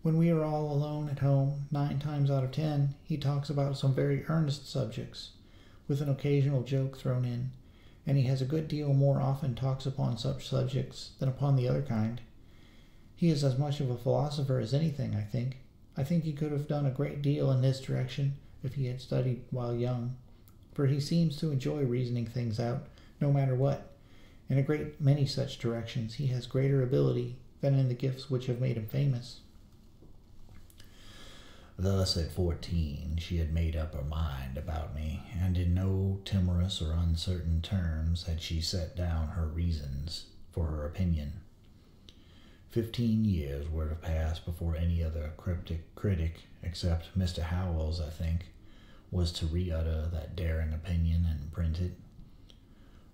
When we are all alone at home, 9 times out of 10, he talks about some very earnest subjects, with an occasional joke thrown in, and he has a good deal more often talks upon such subjects than upon the other kind. He is as much of a philosopher as anything, I think. I think he could have done a great deal in this direction if he had studied while young, for he seems to enjoy reasoning things out, no matter what. In a great many such directions he has greater ability than in the gifts which have made him famous. Thus, at 14, she had made up her mind about me, and in no timorous or uncertain terms had she set down her reasons for her opinion. 15 years were to pass before any other cryptic critic, except Mr. Howells, I think, was to re-utter that daring opinion and print it.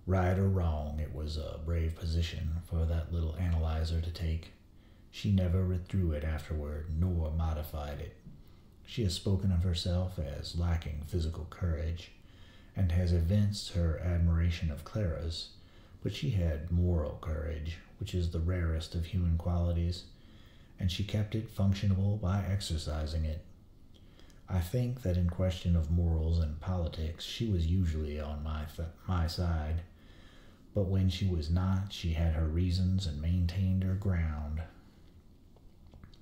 Right or wrong, it was a brave position for that little analyzer to take. She never withdrew it afterward, nor modified it. She has spoken of herself as lacking physical courage, and has evinced her admiration of Clara's, but she had moral courage, which is the rarest of human qualities, and she kept it functionable by exercising it. I think that in question of morals and politics she was usually on my side, but when she was not, she had her reasons and maintained her ground.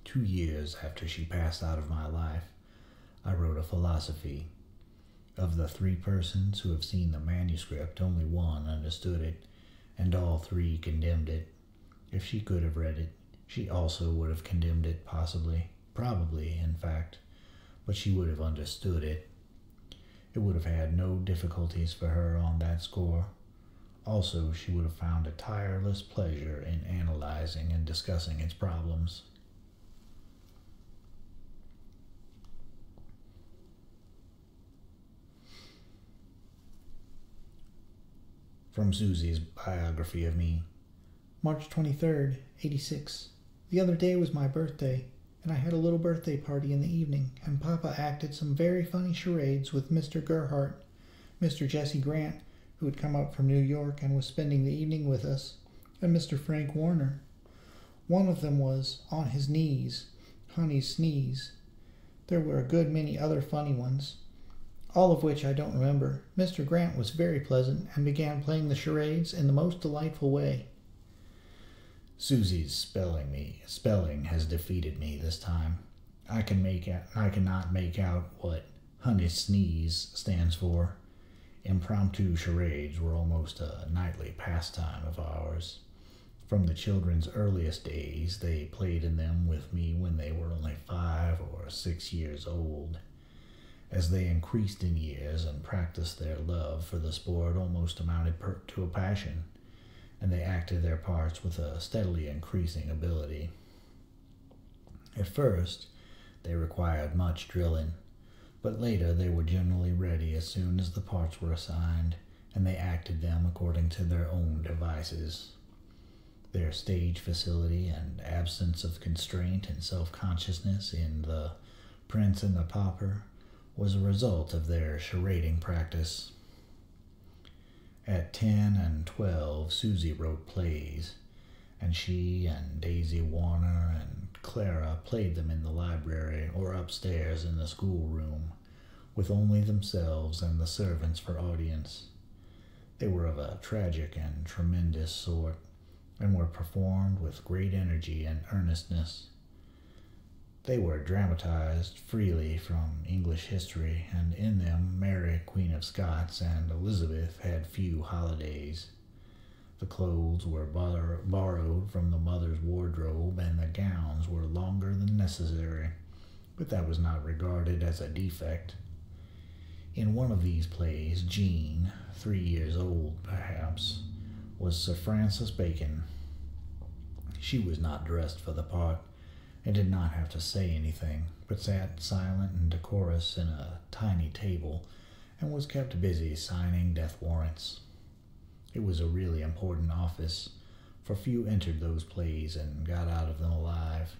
2 years after she passed out of my life, I wrote a philosophy. Of the 3 persons who have seen the manuscript, only one understood it, and all 3 condemned it. If she could have read it, she also would have condemned it, probably, in fact, but she would have understood it. It would have had no difficulties for her on that score. Also, she would have found a tireless pleasure in analyzing and discussing its problems. From Susie's biography of me. March 23rd, 86. The other day was my birthday, and I had a little birthday party in the evening, and Papa acted some very funny charades with Mr. Gerhardt, Mr. Jesse Grant, who had come up from New York and was spending the evening with us, and Mr. Frank Warner. One of them was On His Knees, Honey's Sneeze. There were a good many other funny ones, all of which I don't remember. Mr. Grant was very pleasant and began playing the charades in the most delightful way. Susie's spelling has defeated me this time. I cannot make out what Honey Sneeze stands for. Impromptu charades were almost a nightly pastime of ours. From the children's earliest days, they played in them with me when they were only 5 or 6 years old. As they increased in years and practiced, their love for the sport almost amounted to a passion, and they acted their parts with a steadily increasing ability. At first, they required much drilling, but later they were generally ready as soon as the parts were assigned, and they acted them according to their own devices. Their stage facility and absence of constraint and self-consciousness in The Prince and the Pauper was a result of their charading practice. At 10 and 12, Susie wrote plays, and she and Daisy Warner and Clara played them in the library or upstairs in the schoolroom, with only themselves and the servants for audience. They were of a tragic and tremendous sort, and were performed with great energy and earnestness. They were dramatized freely from English history, and in them Mary, Queen of Scots, and Elizabeth had few holidays. The clothes were borrowed from the mother's wardrobe, and the gowns were longer than necessary, but that was not regarded as a defect. In one of these plays, Jean, 3 years old perhaps, was Sir Francis Bacon. She was not dressed for the part, and did not have to say anything, but sat silent and decorous in a tiny table, and was kept busy signing death warrants. It was a really important office, for few entered those plays and got out of them alive.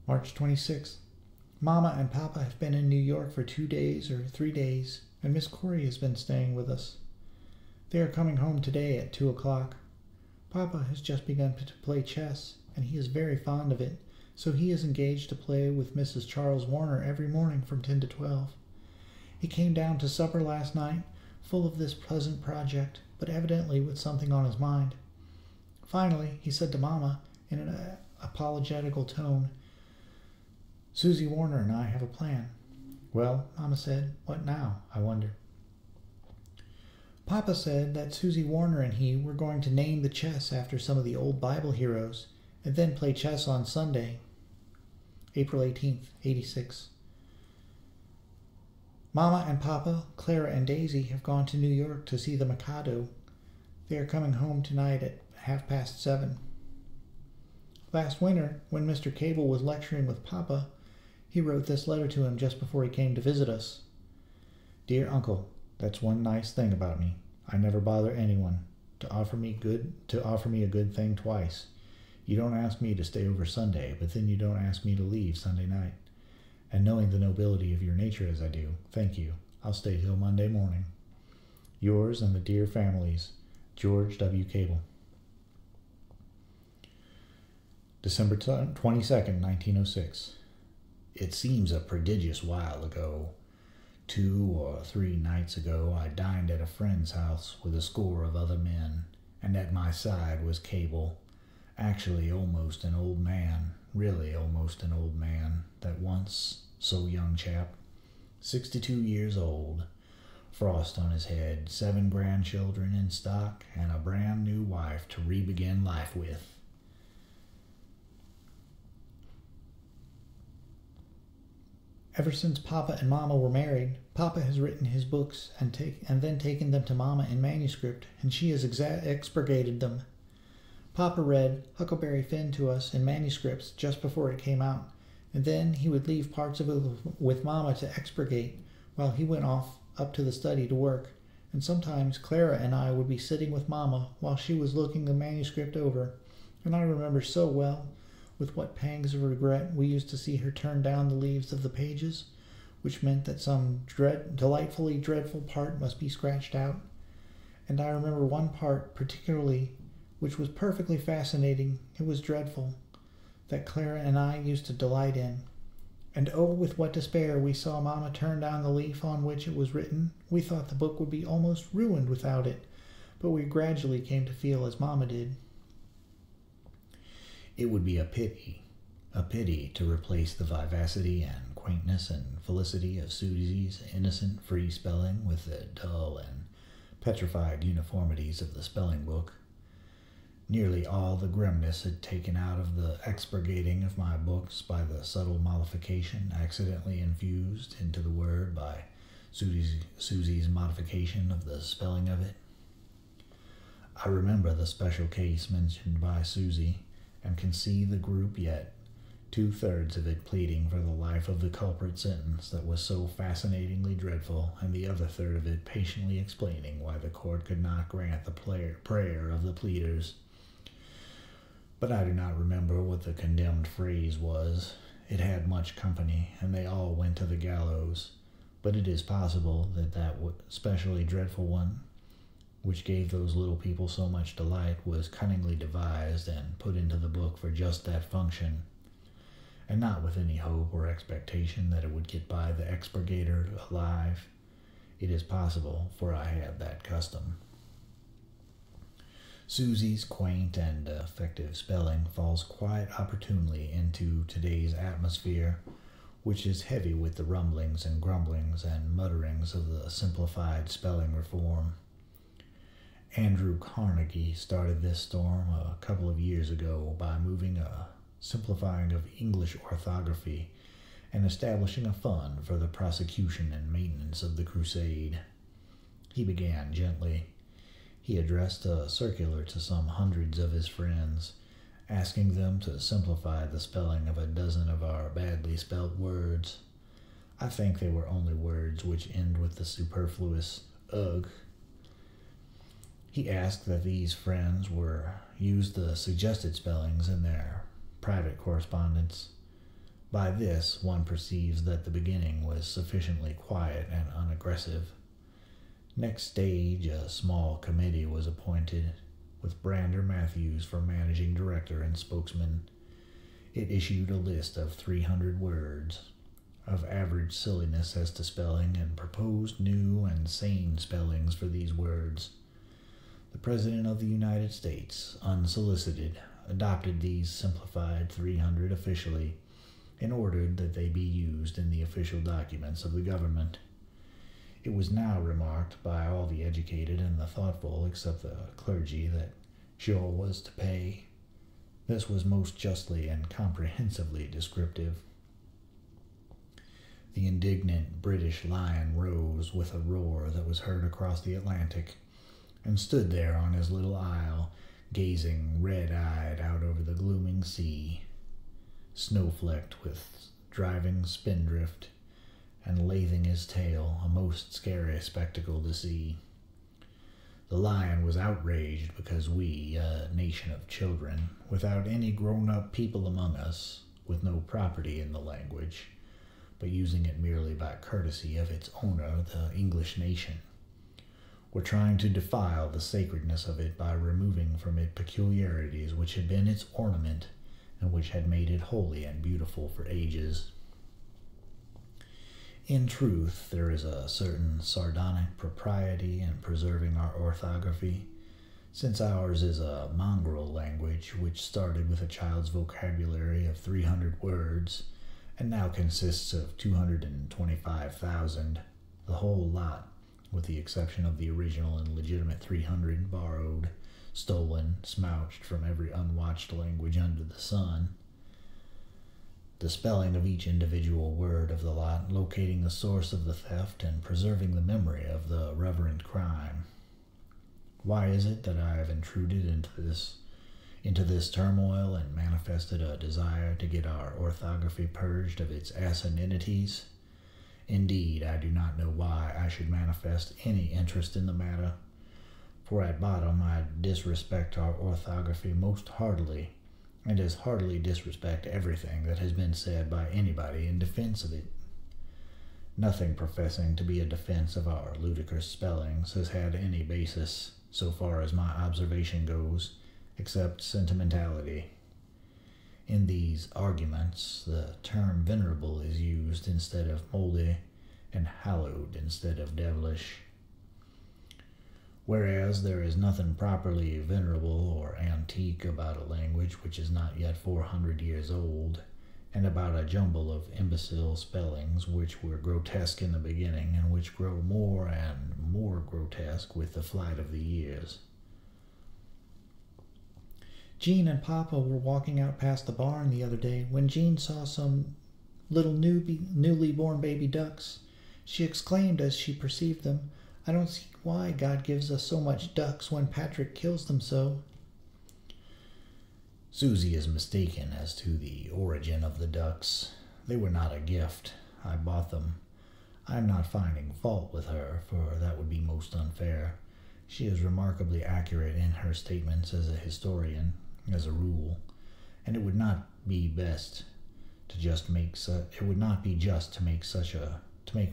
March 26th. Mama and Papa have been in New York for 2 days or 3 days, and Miss Corey has been staying with us. They are coming home today at 2 o'clock. Papa has just begun to play chess, and he is very fond of it, so he is engaged to play with Mrs. Charles Warner every morning from 10 to 12. He came down to supper last night, full of this pleasant project, but evidently with something on his mind. Finally, he said to Mama, in an apologetical tone, "Susie Warner and I have a plan." "Well," Mama said, "what now, I wonder?" Papa said that Susie Warner and he were going to name the chess after some of the old Bible heroes, and then play chess on Sunday. April 18th, 86. Mama and Papa, Clara and Daisy have gone to New York to see the Mikado. They are coming home tonight at 7:30. Last winter, when Mr. Cable was lecturing with Papa, he wrote this letter to him just before he came to visit us. "Dear Uncle, that's one nice thing about me. I never bother anyone to offer me a good thing twice. You don't ask me to stay over Sunday, but then you don't ask me to leave Sunday night. And knowing the nobility of your nature as I do, thank you. I'll stay till Monday morning. Yours and the dear families, George W. Cable." December 22nd, 1906. It seems a prodigious while ago. 2 or 3 nights ago, I dined at a friend's house with a score of other men, and at my side was Cable, actually almost an old man, really almost an old man, that once, so young chap, 62 years old, frost on his head, 7 grandchildren in stock, and a brand new wife to re-begin life with. Ever since Papa and Mama were married, Papa has written his books and then taken them to Mama in manuscript, and she has expurgated them. Papa read Huckleberry Finn to us in manuscripts just before it came out, and then he would leave parts of it with Mama to expurgate while he went off up to the study to work, and sometimes Clara and I would be sitting with Mama while she was looking the manuscript over, and I remember so well with what pangs of regret we used to see her turn down the leaves of the pages, which meant that some delightfully dreadful part must be scratched out. And I remember one part particularly, which was perfectly fascinating, it was dreadful, that Clara and I used to delight in. And oh, with what despair we saw Mama turn down the leaf on which it was written. We thought the book would be almost ruined without it, but we gradually came to feel as Mama did. It would be a pity to replace the vivacity and quaintness and felicity of Susie's innocent free spelling with the dull and petrified uniformities of the spelling book. Nearly all the grimness had taken out of the expurgating of my books by the subtle mollification accidentally infused into the word by Susie's modification of the spelling of it. I remember the special case mentioned by Susie, and can see the group yet, 2/3 of it pleading for the life of the culprit sentence that was so fascinatingly dreadful, and the other third of it patiently explaining why the court could not grant the prayer of the pleaders. But I do not remember what the condemned phrase was. It had much company, and they all went to the gallows, but it is possible that that specially dreadful one, which gave those little people so much delight, was cunningly devised and put into the book for just that function, and not with any hope or expectation that it would get by the expurgator alive. It is possible, for I had that custom. Susie's quaint and effective spelling falls quite opportunely into today's atmosphere, which is heavy with the rumblings and grumblings and mutterings of the simplified spelling reform. Andrew Carnegie started this storm a couple of years ago by moving a simplifying of English orthography and establishing a fund for the prosecution and maintenance of the crusade. He began gently. He addressed a circular to some hundreds of his friends, asking them to simplify the spelling of a dozen of our badly spelt words. I think they were only words which end with the superfluous ugh. He asked that these friends use the suggested spellings in their private correspondence. By this, one perceives that the beginning was sufficiently quiet and unaggressive. Next stage, a small committee was appointed, with Brander Matthews for managing director and spokesman. It issued a list of 300 words, of average silliness as to spelling, and proposed new and sane spellings for these words. The President of the United States, unsolicited, adopted these simplified 300 officially, and ordered that they be used in the official documents of the government. It was now remarked by all the educated and the thoughtful, except the clergy, that Shaw was to pay. This was most justly and comprehensively descriptive. The indignant British lion rose with a roar that was heard across the Atlantic, and stood there on his little isle, gazing red-eyed out over the glooming sea, snow-flecked with driving spindrift, and lathing his tail, a most scary spectacle to see. The lion was outraged because we, a nation of children, without any grown-up people among us, with no property in the language, but using it merely by courtesy of its owner, the English nation, were trying to defile the sacredness of it by removing from it peculiarities which had been its ornament and which had made it holy and beautiful for ages. In truth, there is a certain sardonic propriety in preserving our orthography, since ours is a mongrel language which started with a child's vocabulary of 300 words and now consists of 225,000, the whole lot, with the exception of the original and legitimate 300 borrowed, stolen, smouched from every unwatched language under the sun. The spelling of each individual word of the lot, locating the source of the theft and preserving the memory of the reverent crime. Why is it that I have intruded into this turmoil and manifested a desire to get our orthography purged of its asininities? Indeed, I do not know why I should manifest any interest in the matter, for at bottom I disrespect our orthography most heartily, and as heartily disrespect everything that has been said by anybody in defense of it. Nothing professing to be a defense of our ludicrous spellings has had any basis, so far as my observation goes, except sentimentality. In these arguments, the term venerable is used instead of mouldy, and hallowed instead of devilish. Whereas there is nothing properly venerable or antique about a language which is not yet 400 years old, and about a jumble of imbecile spellings which were grotesque in the beginning and which grow more and more grotesque with the flight of the years. Jean and Papa were walking out past the barn the other day when Jean saw some little newly born baby ducks. She exclaimed as she perceived them, "I don't see why God gives us so much ducks when Patrick kills them so." Susie is mistaken as to the origin of the ducks. They were not a gift. I bought them. I am not finding fault with her, for that would be most unfair. She is remarkably accurate in her statements as a historian, as a rule, and it would not be best to just make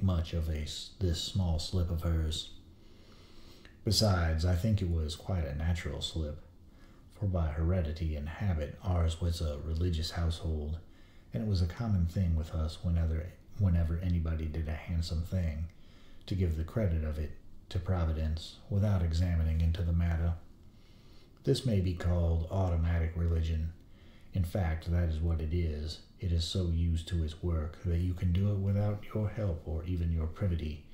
much of this small slip of hers. Besides, I think it was quite a natural slip, for by heredity and habit ours was a religious household, and it was a common thing with us whenever anybody did a handsome thing, to give the credit of it to Providence without examining into the matter. This may be called automatic religion. In fact, that is what it is. It is so used to its work that you can do it without your help or even your privity.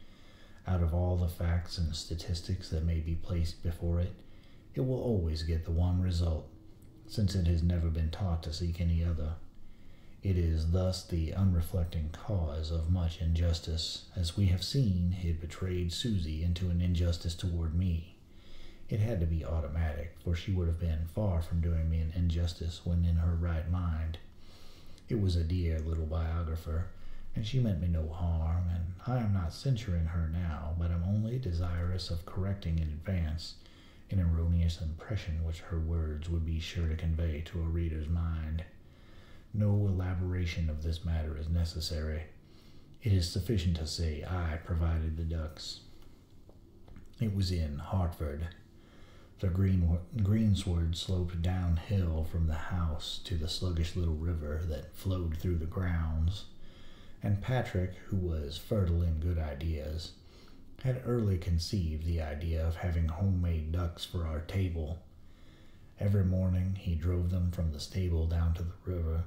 Out of all the facts and statistics that may be placed before it, it will always get the one result, since it has never been taught to seek any other. It is thus the unreflecting cause of much injustice. As we have seen, it betrayed Susie into an injustice toward me. It had to be automatic, for she would have been far from doing me an injustice when in her right mind. It was a dear little biographer, and she meant me no harm, and I am not censuring her now, but am only desirous of correcting in advance an erroneous impression which her words would be sure to convey to a reader's mind. No elaboration of this matter is necessary. It is sufficient to say I provided the ducks. It was in Hartford. The greensward sloped downhill from the house to the sluggish little river that flowed through the grounds, and Patrick, who was fertile in good ideas, had early conceived the idea of having homemade ducks for our table. Every morning he drove them from the stable down to the river,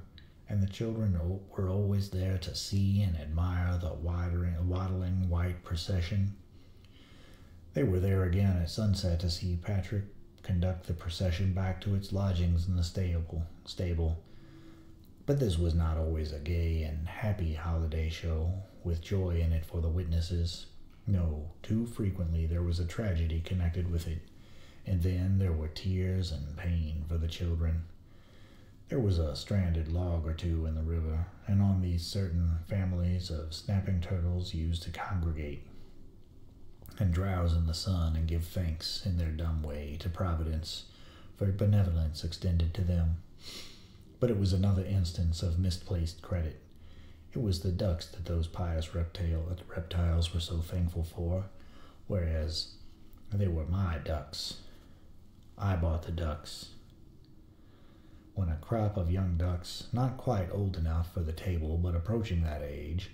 and the children were always there to see and admire the waddling white procession. They were there again at sunset to see Patrick conduct the procession back to its lodgings in the stable. But this was not always a gay and happy holiday show, with joy in it for the witnesses. No, too frequently there was a tragedy connected with it, and then there were tears and pain for the children. There was a stranded log or two in the river, and on these certain families of snapping turtles used to congregate and drowse in the sun and give thanks in their dumb way to Providence for benevolence extended to them. But it was another instance of misplaced credit. It was the ducks that those pious reptiles were so thankful for, whereas they were my ducks. I bought the ducks. When a crop of young ducks, not quite old enough for the table but approaching that age,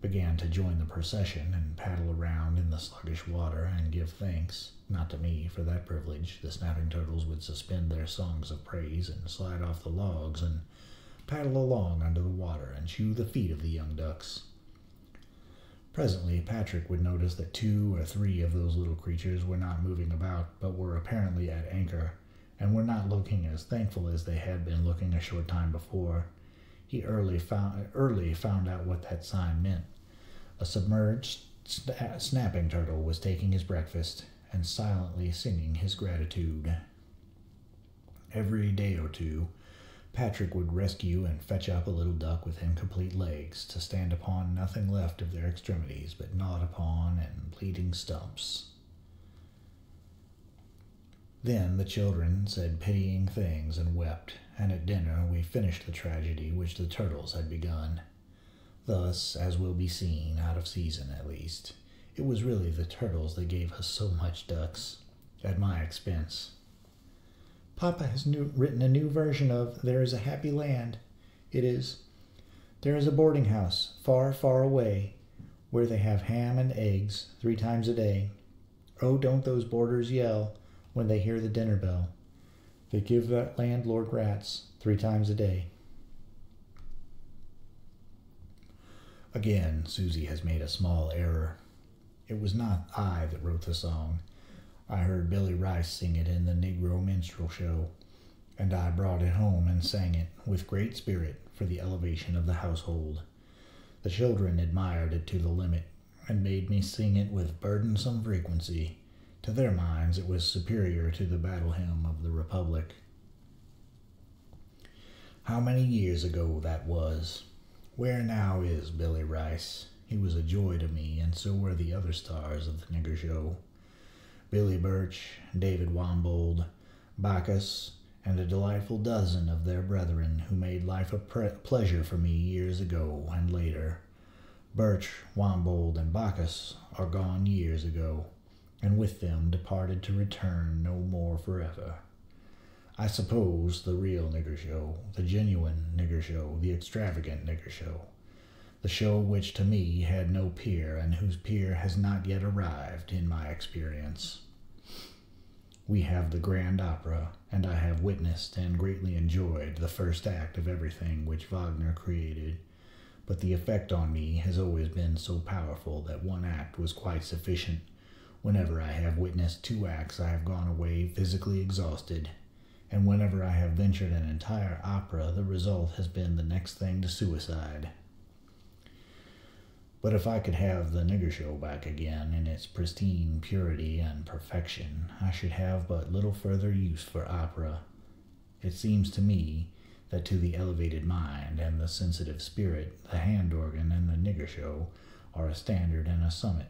began to join the procession and paddle around in the sluggish water and give thanks, not to me for that privilege, the snapping turtles would suspend their songs of praise and slide off the logs and paddle along under the water and chew the feet of the young ducks. Presently Patrick would notice that 2 or 3 of those little creatures were not moving about, but were apparently at anchor, and were not looking as thankful as they had been looking a short time before. He early found out what that sign meant. A submerged snapping turtle was taking his breakfast and silently singing his gratitude. Every day or two, Patrick would rescue and fetch up a little duck with incomplete legs to stand upon nothing left of their extremities but gnawed upon and bleeding stumps. Then the children said pitying things and wept, and at dinner we finished the tragedy which the turtles had begun. Thus, as will be seen, out of season at least, it was really the turtles that gave us so much ducks, at my expense. Papa has written a new version of There is a Happy Land. It is, there is a boarding house far, far away, where they have ham and eggs 3 times a day. Oh, don't those boarders yell when they hear the dinner bell. They give that landlord rats 3 times a day. Again, Susie has made a small error. It was not I that wrote the song. I heard Billy Rice sing it in the Negro Minstrel Show, and I brought it home and sang it with great spirit for the elevation of the household. The children admired it to the limit, and made me sing it with burdensome frequency. To their minds it was superior to the battle hymn of the Republic. How many years ago that was! Where now is Billy Rice? He was a joy to me, and so were the other stars of the Nigger Show. Billy Birch, David Wambold, Bacchus, and a delightful dozen of their brethren who made life a pleasure for me years ago and later. Birch, Wambold, and Bacchus are gone years ago, and with them departed to return no more forever. I suppose the real Nigger Show, the genuine Nigger Show, the extravagant Nigger Show, the show which to me had no peer and whose peer has not yet arrived in my experience, We have the grand opera, and I have witnessed and greatly enjoyed the first act of everything which Wagner created, but the effect on me has always been so powerful that one act was quite sufficient. Whenever I have witnessed 2 acts, I have gone away physically exhausted, and whenever I have ventured an entire opera, the result has been the next thing to suicide. But if I could have the nigger show back again in its pristine purity and perfection, I should have but little further use for opera. It seems to me that to the elevated mind and the sensitive spirit, the hand organ and the nigger show are a standard and a summit,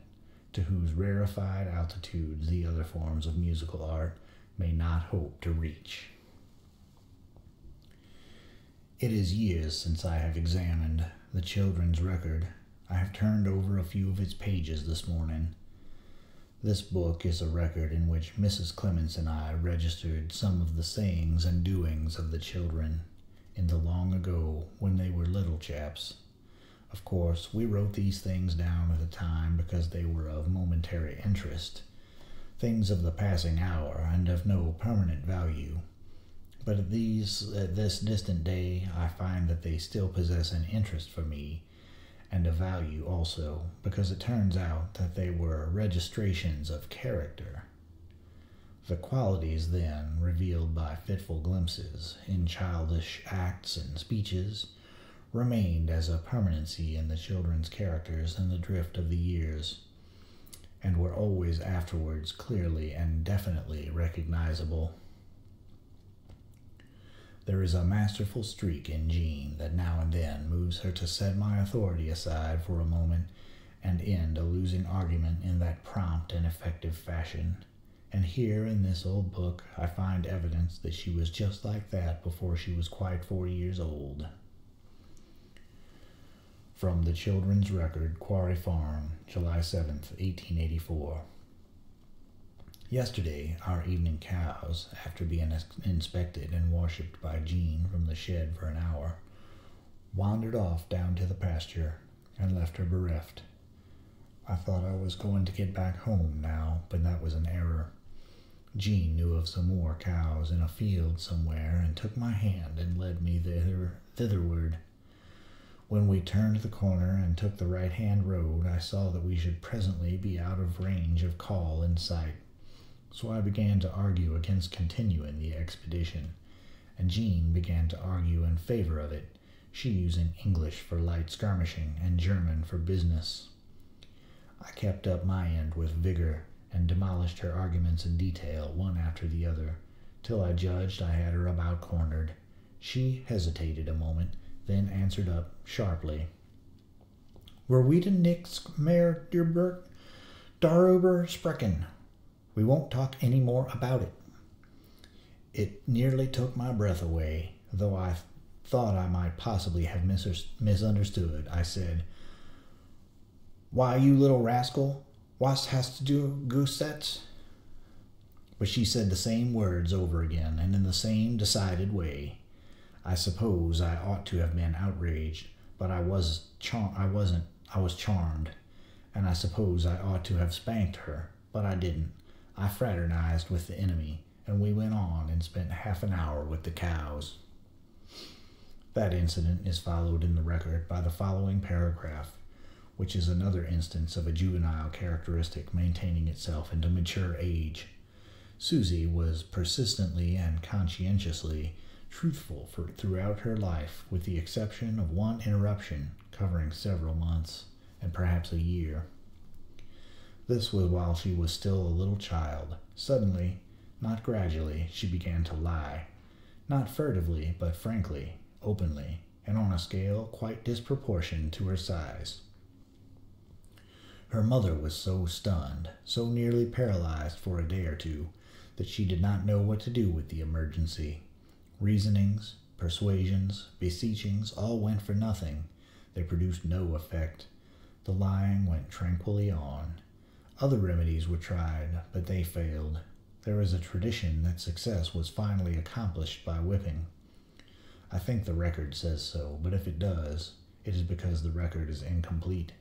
to whose rarefied altitudes the other forms of musical art may not hope to reach. It is years since I have examined the children's record. I have turned over a few of its pages this morning. This book is a record in which Mrs. Clements and I registered some of the sayings and doings of the children in the long ago when they were little chaps. Of course, we wrote these things down at the time because they were of momentary interest, things of the passing hour and of no permanent value. But at this distant day, I find that they still possess an interest for me, and a value also, because it turns out that they were registrations of character. The qualities then, revealed by fitful glimpses in childish acts and speeches, remained as a permanency in the children's characters in the drift of the years, and were always afterwards clearly and definitely recognizable. There is a masterful streak in Jean that now and then moves her to set my authority aside for a moment and end a losing argument in that prompt and effective fashion. And here in this old book I find evidence that she was just like that before she was quite 4 years old. From the Children's Record, Quarry Farm, July 7th, 1884. Yesterday, our evening cows, after being inspected and worshipped by Jean from the shed for an hour, wandered off down to the pasture and left her bereft. I thought I was going to get back home now, but that was an error. Jean knew of some more cows in a field somewhere and took my hand and led me thitherward. When we turned the corner and took the right-hand road, I saw that we should presently be out of range of call in sight. So I began to argue against continuing the expedition, and Jean began to argue in favor of it, she using English for light skirmishing and German for business. I kept up my end with vigor and demolished her arguments in detail, one after the other, till I judged I had her about cornered. She hesitated a moment, then answered up sharply. Were we to nix mehr darüber sprechen? We won't talk any more about it. It nearly took my breath away, though I thought I might possibly have misunderstood. I said, "Why, you little rascal, was hast du gesagt?" But she said the same words over again, and in the same decided way. I suppose I ought to have been outraged, but I was charmed, and I suppose I ought to have spanked her, but I didn't. I fraternized with the enemy, and we went on and spent half an hour with the cows. That incident is followed in the record by the following paragraph, which is another instance of a juvenile characteristic maintaining itself into mature age. Susie was persistently and conscientiously truthful throughout her life, with the exception of one interruption covering several months and perhaps a year. This was while she was still a little child. Suddenly, not gradually, she began to lie, not furtively, but frankly, openly, and on a scale quite disproportioned to her size. Her mother was so stunned, so nearly paralyzed for a day or two, that she did not know what to do with the emergency. Reasonings, persuasions, beseechings, all went for nothing. They produced no effect. The lying went tranquilly on. Other remedies were tried, but they failed. There is a tradition that success was finally accomplished by whipping. I think the record says so, but if it does, it is because the record is incomplete.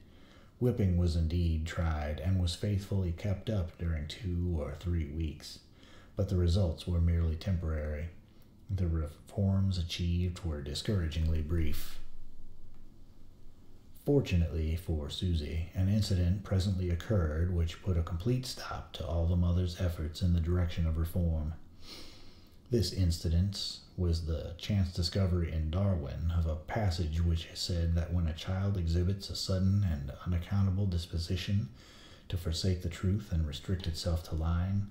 Whipping was indeed tried, and was faithfully kept up during 2 or 3 weeks. but the results were merely temporary. The reforms achieved were discouragingly brief. Fortunately for Susie, an incident presently occurred which put a complete stop to all the mother's efforts in the direction of reform. This incident was the chance discovery in Darwin of a passage which said that when a child exhibits a sudden and unaccountable disposition to forsake the truth and restrict itself to lying,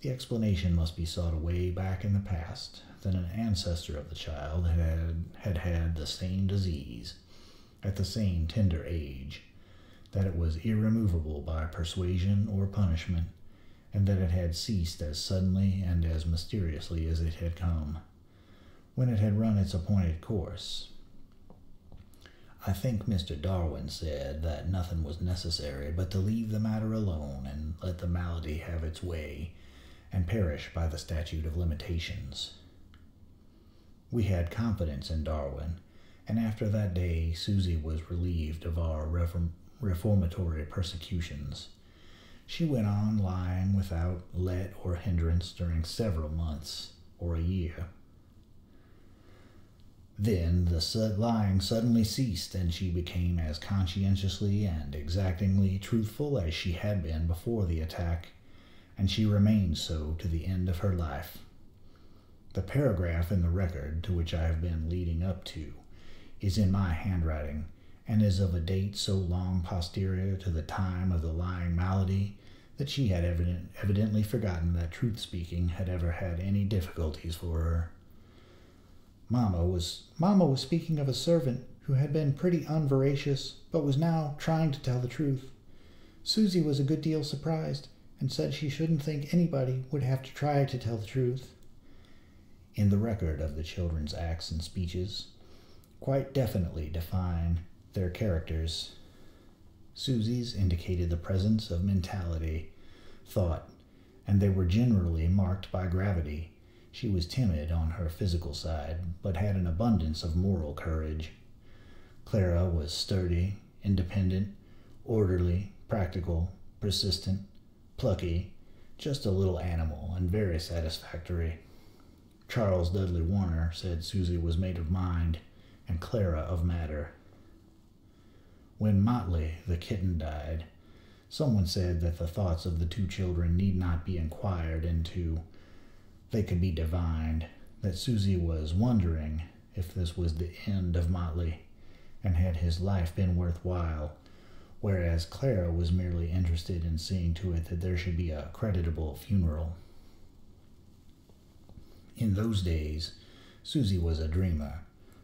the explanation must be sought away back in the past, that an ancestor of the child had the same disease at the same tender age, that it was irremovable by persuasion or punishment, and that it had ceased as suddenly and as mysteriously as it had come, when it had run its appointed course. I think Mr. Darwin said that nothing was necessary but to leave the matter alone and let the malady have its way, and perish by the statute of limitations. We had confidence in Darwin, and after that day Susie was relieved of our reformatory persecutions. She went on lying without let or hindrance during several months, or a year. Then the lying suddenly ceased, and she became as conscientiously and exactingly truthful as she had been before the attack, and she remained so to the end of her life. The paragraph in the record to which I have been leading up to is in my handwriting, and is of a date so long posterior to the time of the lying malady that she had evidently forgotten that truth-speaking had ever had any difficulties for her. Mamma was speaking of a servant who had been pretty unveracious, but was now trying to tell the truth. Susie was a good deal surprised, and said she shouldn't think anybody would have to try to tell the truth. In the record of the children's acts and speeches, quite definitely define their characters. Susie's indicated the presence of mentality, thought, and they were generally marked by gravity. She was timid on her physical side, but had an abundance of moral courage. Clara was sturdy, independent, orderly, practical, persistent, plucky, just a little animal, and very satisfactory. Charles Dudley Warner said Susie was made of mind, and Clara of matter. When Motley, the kitten, died, someone said that the thoughts of the two children need not be inquired into. They could be divined, that Susie was wondering if this was the end of Motley, and had his life been worthwhile, whereas Clara was merely interested in seeing to it that there should be a creditable funeral. In those days, Susie was a dreamer,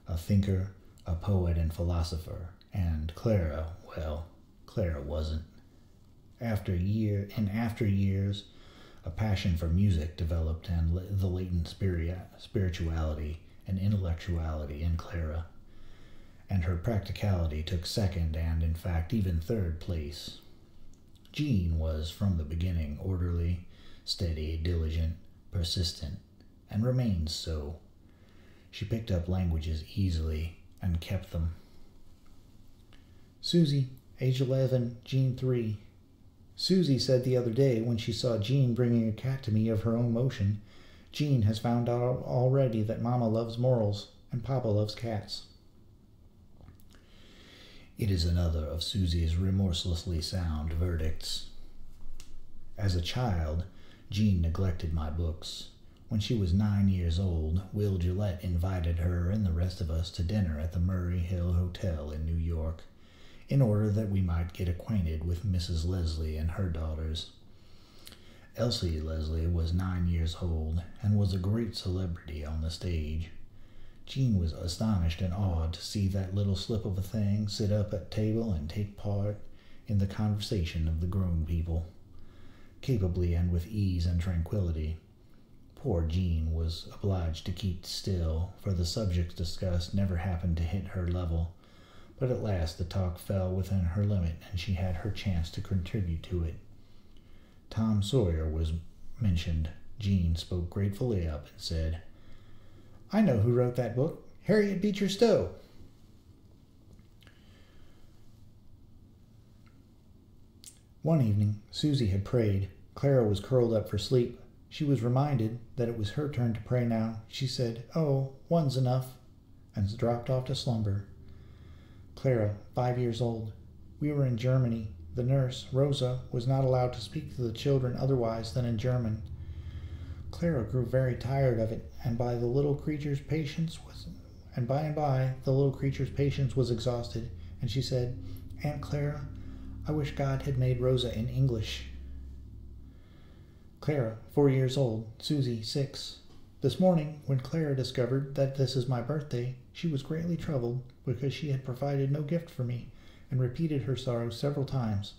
a thinker, a poet and philosopher, and Clara, well, Clara wasn't. After years, a passion for music developed, and the latent spirituality and intellectuality in Clara, and her practicality took second and, in fact, even third place. Jean was from the beginning orderly, steady, diligent, persistent, and remained so. She picked up languages easily and kept them. Susie, age 11, Jean 3. Susie said the other day when she saw Jean bringing a cat to me of her own motion, Jean has found out already that Mama loves morals and Papa loves cats. It is another of Susie's remorselessly sound verdicts. As a child, Jean neglected my books. When she was 9 years old, Will Gillette invited her and the rest of us to dinner at the Murray Hill Hotel in New York, in order that we might get acquainted with Mrs. Leslie and her daughters. Elsie Leslie was 9 years old, and was a great celebrity on the stage. Jean was astonished and awed to see that little slip of a thing sit up at table and take part in the conversation of the grown people, capably and with ease and tranquillity. Poor Jean was obliged to keep still, for the subjects discussed never happened to hit her level, but at last the talk fell within her limit, and she had her chance to contribute to it. Tom Sawyer was mentioned. Jean spoke gratefully up and said, "I know who wrote that book, Harriet Beecher Stowe." One evening, Susie had prayed. Clara was curled up for sleep. She was reminded that it was her turn to pray now. She said, "Oh, one's enough," and dropped off to slumber. Clara, 5 years old. We were in Germany. The nurse, Rosa, was not allowed to speak to the children otherwise than in German. Clara grew very tired of it, and by and by the little creature's patience was exhausted, and she said, "Aunt Clara, I wish God had made Rosa in English." Clara, 4 years old. Susie, 6. This morning, when Clara discovered that this is my birthday, she was greatly troubled because she had provided no gift for me, and repeated her sorrow several times.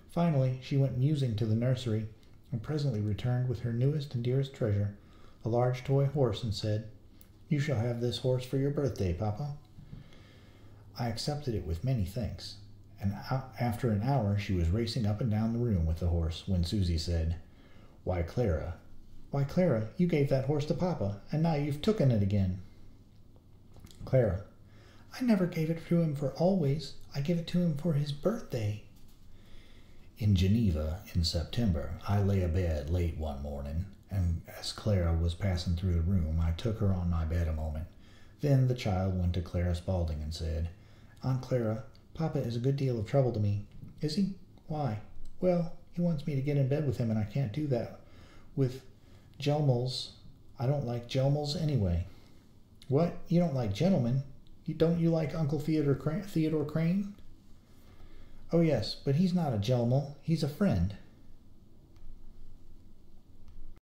Finally, she went musing to the nursery, and presently returned with her newest and dearest treasure, a large toy horse, and said, "You shall have this horse for your birthday, Papa." I accepted it with many thanks, and after an hour she was racing up and down the room with the horse, when Susie said, Why, Clara, you gave that horse to Papa, and now you've tooken it again." Clara, "I never gave it to him for always. I gave it to him for his birthday." In Geneva, in September, I lay abed late one morning, and as Clara was passing through the room, I took her on my bed a moment. Then the child went to Clara Spaulding and said, "Aunt Clara, Papa is a good deal of trouble to me." "Is he? Why?" "Well, he wants me to get in bed with him, and I can't do that with Jelmels. I don't like Jelmels anyway." "What? You don't like gentlemen? Don't you like Uncle Theodore Crane?" "Oh, yes, but he's not a Jelmel. He's a friend."